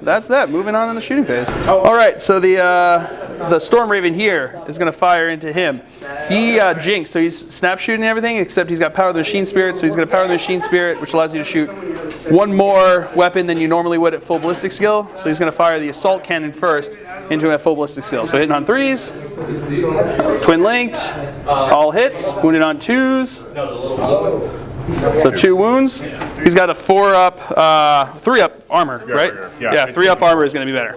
S1: that's that. Moving on in the shooting phase. All right. So the Storm Raven here is going to fire into him. He jinxed, so he's snap shooting everything, except he's got Power of the Machine Spirit. So he's going to Power of the Machine Spirit, which allows you to shoot 1 more weapon than you normally would at full ballistic skill. So he's going to fire the assault cannon first into a full ballistic skill. So hitting on 3s, twin linked, all hits, wounded on 2s. So 2 wounds. He's got a 4 up, 3 up armor, right? Yeah, 3 up armor is going to be better.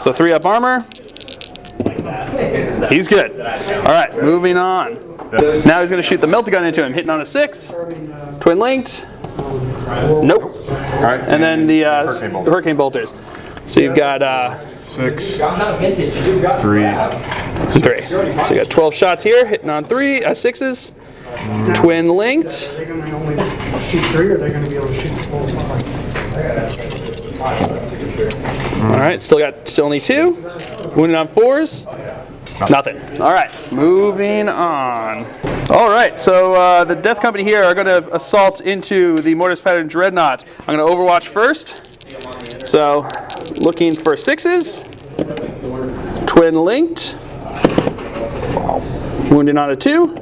S1: So 3 up armor. He's good. All right, moving on. Now he's going to shoot the melta gun into him, hitting on a 6, twin linked. Nope.
S2: All right.
S1: And then the hurricane bolters. So you've got
S2: 6, 3.
S1: and 3. So you got 12 shots here, hitting on 6s. Twin linked.
S5: Are they going to only shoot 3 or are they going to be able to shoot 4?
S1: All right, still got only 2. Wounded on 4s. Nothing. All right, moving on. All right, so the Death Company here are going to assault into the Mortis Pattern Dreadnought. I'm going to Overwatch first. So looking for 6s. Twin linked. Wounded on a 2.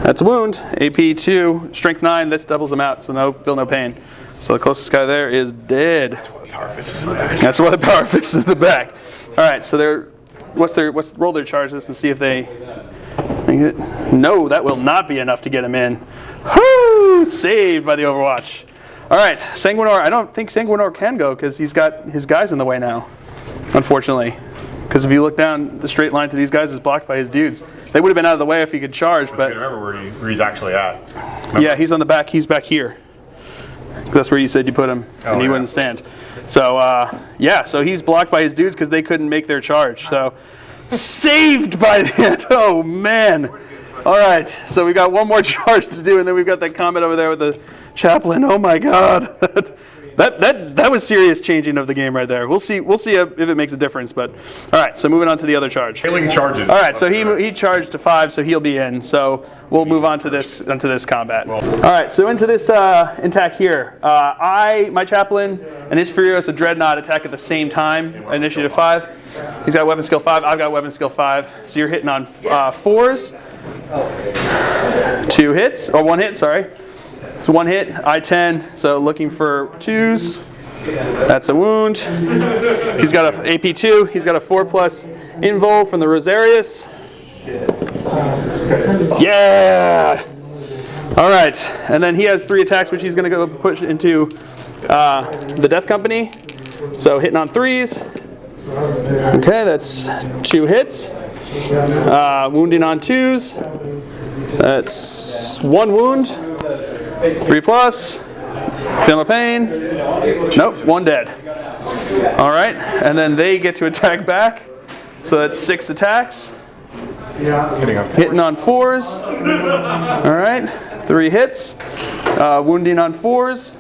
S1: That's a wound. AP 2, strength 9. This doubles them out, so feel no pain. So the closest guy there is dead. That's why the power fist is in the back. All right, so roll their charges and see if they. No, that will not be enough to get him in. Whoo! Saved by the Overwatch. All right, Sanguinor. I don't think Sanguinor can go because he's got his guys in the way now. Unfortunately, because if you look down, the straight line to these guys is blocked by his dudes. They would have been out of the way if he could charge, but.
S2: I remember where he's actually at.
S1: Yeah, he's on the back. He's back here. That's where you said you put him, and he wouldn't stand. So yeah, so he's blocked by his dudes because they couldn't make their charge. So saved by that. Oh man! All right, so we got 1 more charge to do, and then we've got that combat over there with the chaplain. Oh my God! That was serious changing of the game right there. We'll see if it makes a difference. But all right, so moving on to the other charge.
S2: Failing charges.
S1: All right, so he charged to 5, so he'll be in. So we'll move on to this combat. All right, so into this attack here. My chaplain and his Furious of Dreadnought attack at the same time. Initiative 5. He's got weapon skill 5. I've got weapon skill 5. So you're hitting on 4s. 2 hits, or 1 hit. Sorry. So 1 hit. I-10. So looking for 2s. That's a wound. He's got an AP2. He's got a 4+ invul from the Rosarius. Yeah! All right. And then he has 3 attacks, which he's going to go push into the Death Company. So hitting on 3s. Okay, that's 2 hits. Wounding on 2s. That's 1 wound. 3+. Feel no pain. Nope, 1 dead. All right, and then they get to attack back. So that's 6 attacks. Hitting on 4s. All right, 3 hits. Wounding on 4s.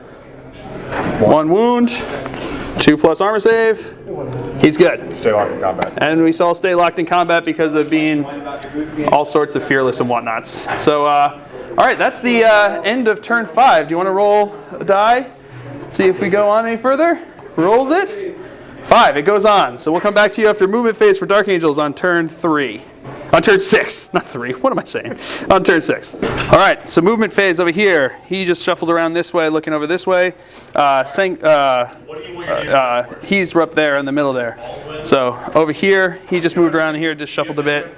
S1: 1 wound. 2+ armor save. He's good.
S2: Stay locked in combat.
S1: And we all stay locked in combat because of being all sorts of fearless and whatnots. So, all right, that's the end of turn 5. Do you want to roll a die? See if we go on any further? Rolls it. 5, it goes on. So we'll come back to you after movement phase for Dark Angels on turn 3. On turn 6, not 3. What am I saying? On turn 6. All right, so movement phase over here. He just shuffled around this way, looking over this way. He's up there in the middle there. So over here, he just moved around here, just shuffled a bit.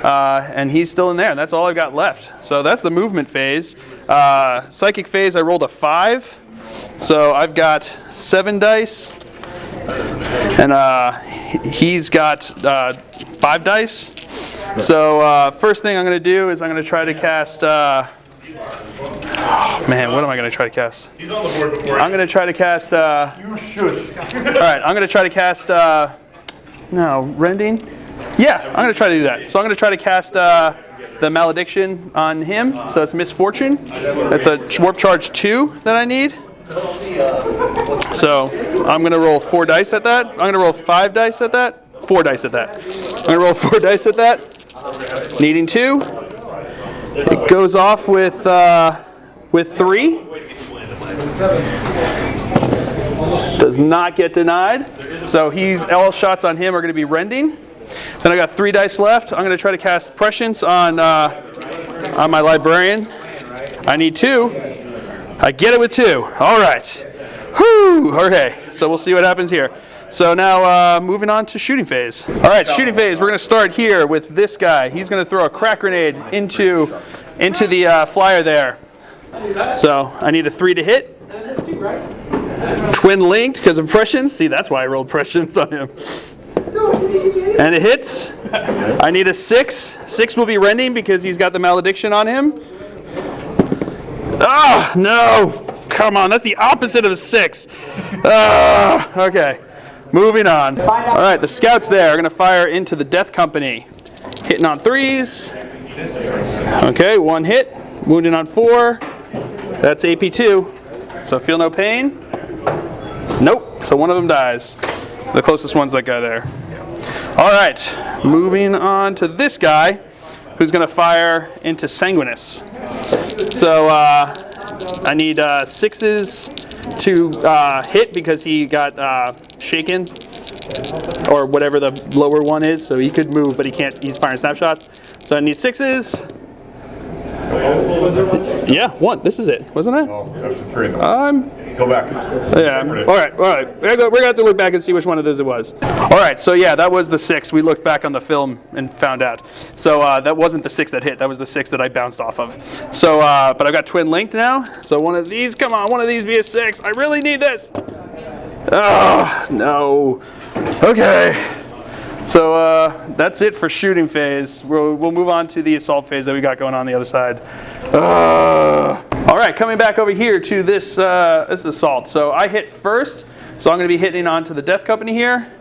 S1: And he's still in there. That's all I've got left. So that's the movement phase. Psychic phase, I rolled a 5. So I've got 7 dice. And he's got 5 dice. So first thing I'm going to do is I'm going to try to cast... man, what am I going to try to cast?
S3: He's on the board before.
S1: I'm going to try to cast... you should. All right, I'm going to try to cast... no, rending? Yeah, I'm going to try to do that. So I'm going to try to cast the Malediction on him. So it's Misfortune. It's a Warp Charge 2 that I need. So I'm going to roll 4 dice at that. I'm going to roll 5 dice at that. 4 dice at that. I'm going to roll 4 dice at that. Needing 2. It goes off with 3. Does not get denied. So all shots on him are going to be rending. Then I got 3 dice left. I'm going to try to cast Prescience on my Librarian. I need 2. I get it with 2. All right. Whew. Okay. So we'll see what happens here. So now moving on to shooting phase. All right, shooting phase. We're going to start here with this guy. He's going to throw a crack grenade into the flyer there. So I need a 3 to hit. Twin linked because of prescience. See, that's why I rolled prescience on him. And it hits. I need a 6. 6 will be rending because he's got the malediction on him. Ah, no. Come on, that's the opposite of a 6. Okay. Moving on. All right, the scouts there are going to fire into the Death Company. Hitting on 3s. Okay, 1 hit. Wounding on 4. That's AP2. So feel no pain. Nope. So one of them dies. The closest one's that guy there. All right, moving on to this guy who's going to fire into Sanguinus. So I need 6s to hit because he got shaken, or whatever the lower one is. So he could move, but he can't. He's firing snapshots. So I need 6s. Yeah, 1. This is it, wasn't it?
S2: Oh, that was 3. Go back.
S1: Yeah. All right. We're gonna have to look back and see which one of those it was. All right. So yeah, that was the 6. We looked back on the film and found out. So that wasn't the 6 that hit. That was the 6 that I bounced off of. So, but I've got twin linked now. So one of these, come on, one of these be a 6. I really need this. Oh no. Okay. So that's it for shooting phase. We'll move on to the assault phase that we got going on the other side. All right, coming back over here to this assault. So I hit first, so I'm going to be hitting onto the Death Company here.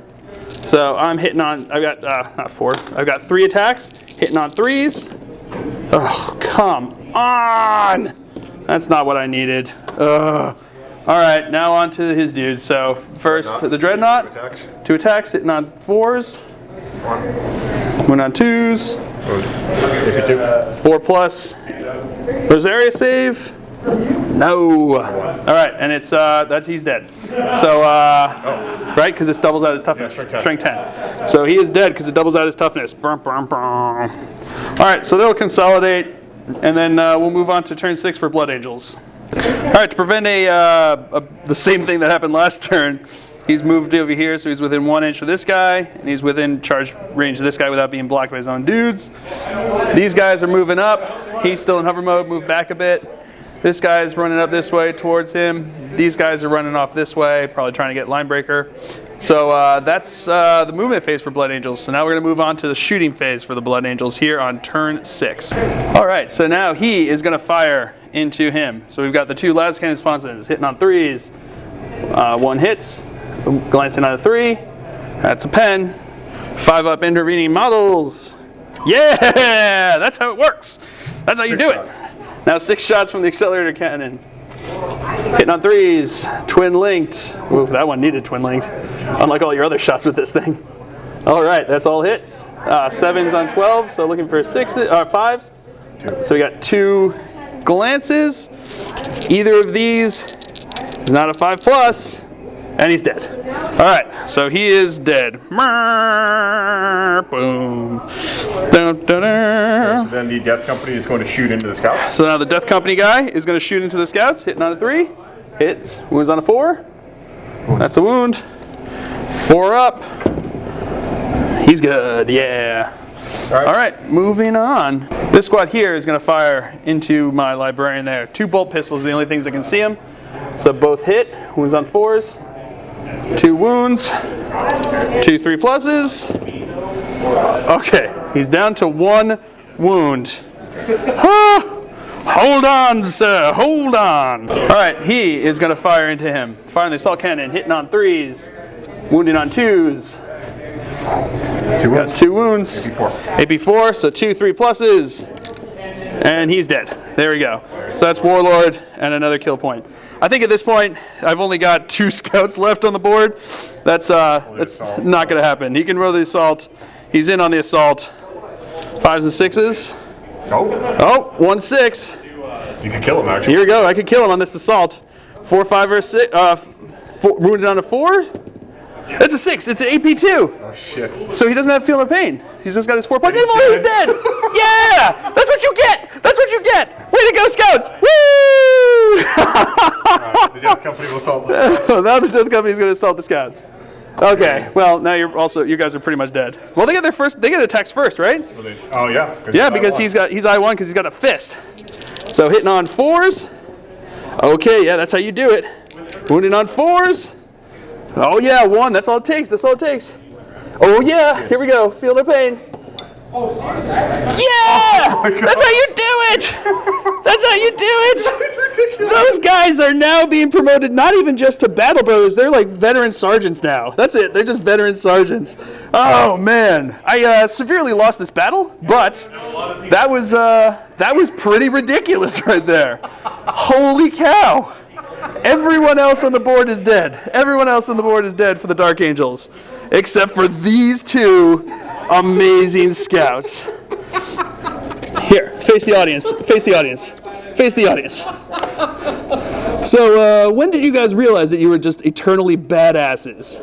S1: So I'm hitting on, I've got, not 4, I've got 3 attacks, hitting on 3s. Oh, come on! That's not what I needed. All right, now on to his dudes. So first, the Dreadnought. Two attacks, hitting on 4s. One on 2s. 4+. Rosaria save. No. All right, and it's he's dead. So right, because it doubles out his toughness. Strength 10. So he is dead because it doubles out his toughness. All right, so they'll consolidate, and then we'll move on to turn 6 for Blood Angels. All right, to prevent the same thing that happened last turn, he's moved over here, so he's within 1 inch of this guy, and he's within charge range of this guy without being blocked by his own dudes. These guys are moving up. He's still in hover mode. Move back a bit. This guy's running up this way towards him. These guys are running off this way, probably trying to get line breaker. So that's the movement phase for Blood Angels. So now we're going to move on to the shooting phase for the Blood Angels here on turn 6. All right, so now he is going to fire into him. So we've got the 2 las cannon sponsons hitting on 3s. 1 hits, glancing on a 3. That's a pen. 5 up intervening models. Yeah, that's how it works. That's how you do it. Now 6 shots from the accelerator cannon. Hitting on 3s, twin linked. Ooh, that one needed twin linked. Unlike all your other shots with this thing. All right, that's all hits. 7s on 12, so looking for 5s. So we got 2 glances. Either of these is not a 5+, and he's dead. All right, so he is dead. Boom. Dun, dun, dun.
S2: So then the Death Company is going to shoot into the scouts.
S1: So now the Death Company guy is going to shoot into the scouts, hitting on a 3. Hits, wounds on a 4. That's a wound. 4 up. He's good, yeah. All right, moving on. This squad here is going to fire into my librarian there. 2 bolt pistols are the only things that can see him. So both hit, wounds on 4s. 2 wounds. 2 3+s. Okay, he's down to 1 wound. Hold on, sir, hold on. All right, he is going to fire into him. Firing the assault cannon, hitting on 3s, wounding on 2s.
S2: 2 wounds.
S1: Got 2 wounds. AP4, so 2 3+s. And he's dead. There we go. So that's Warlord and another kill point. I think at this point, I've only got 2 scouts left on the board. That's not going to happen. He can roll the assault. He's in on the assault. 5s and 6s. Oh, 1 6.
S2: You can kill him, actually.
S1: Here we go. I could kill him on this assault. 4 5 or 6. 4, wounded on a 4. It's a 6. It's an AP2.
S2: Oh, shit.
S1: So he doesn't have feeling of pain. He's just got his 4+. He's dead. Yeah! That's what you get! That's what you get! Way to go, Scouts! Woo!
S2: The Death Company will assault the scouts.
S1: Now the Death Company is going to assault the Scouts. Okay, well, now you guys are pretty much dead. Well, they get attacks first, right?
S2: Oh, yeah.
S1: Yeah, because he's I1 because he's got a fist. So hitting on 4s. Okay, yeah, that's how you do it. Wounding on 4s. Oh yeah, 1. That's all it takes. That's all it takes. Oh yeah, here we go. Feel the pain. Yeah! That's how you do it! That's how you do it! Those guys are now being promoted not even just to Battle Brothers, they're like veteran sergeants now. That's it, they're just veteran sergeants. Oh man, I severely lost this battle, but that was pretty ridiculous right there. Holy cow! Everyone else on the board is dead. Everyone else on the board is dead for the Dark Angels, except for these 2 amazing scouts. Here, face the audience. Face the audience. Face the audience. So, when did you guys realize that you were just eternally badasses?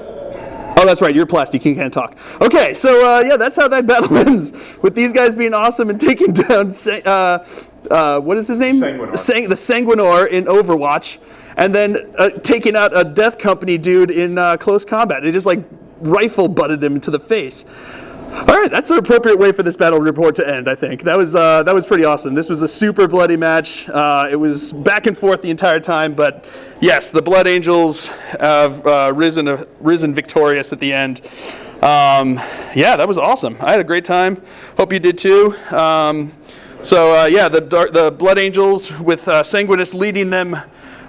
S1: Oh, that's right. You're plastic. You can't talk. Okay, so yeah, that's how that battle ends. With these guys being awesome and taking down what is his name?
S2: Sanguinor.
S1: The Sanguinor in Overwatch, and then taking out a Death Company dude in close combat. They just like rifle butted him into the face. All right, that's an appropriate way for this battle report to end, I think. That was pretty awesome. This was a super bloody match. It was back and forth the entire time, but yes, the Blood Angels have risen victorious at the end. Yeah, that was awesome. I had a great time. Hope you did too. Yeah, the Blood Angels with Sanguinus leading them.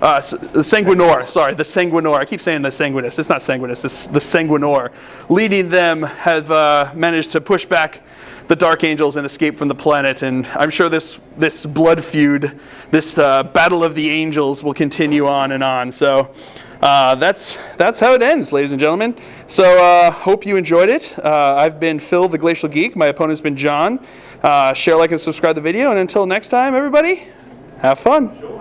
S1: The Sanguinor. I keep saying the Sanguinus. It's not Sanguinus. It's the Sanguinor. Leading them have managed to push back the Dark Angels and escape from the planet. And I'm sure this blood feud, this battle of the angels will continue on and on. So that's how it ends, ladies and gentlemen. So hope you enjoyed it. I've been Phil, the Glacial Geek. My opponent's been John. Share, like, and subscribe the video. And until next time, everybody, have fun.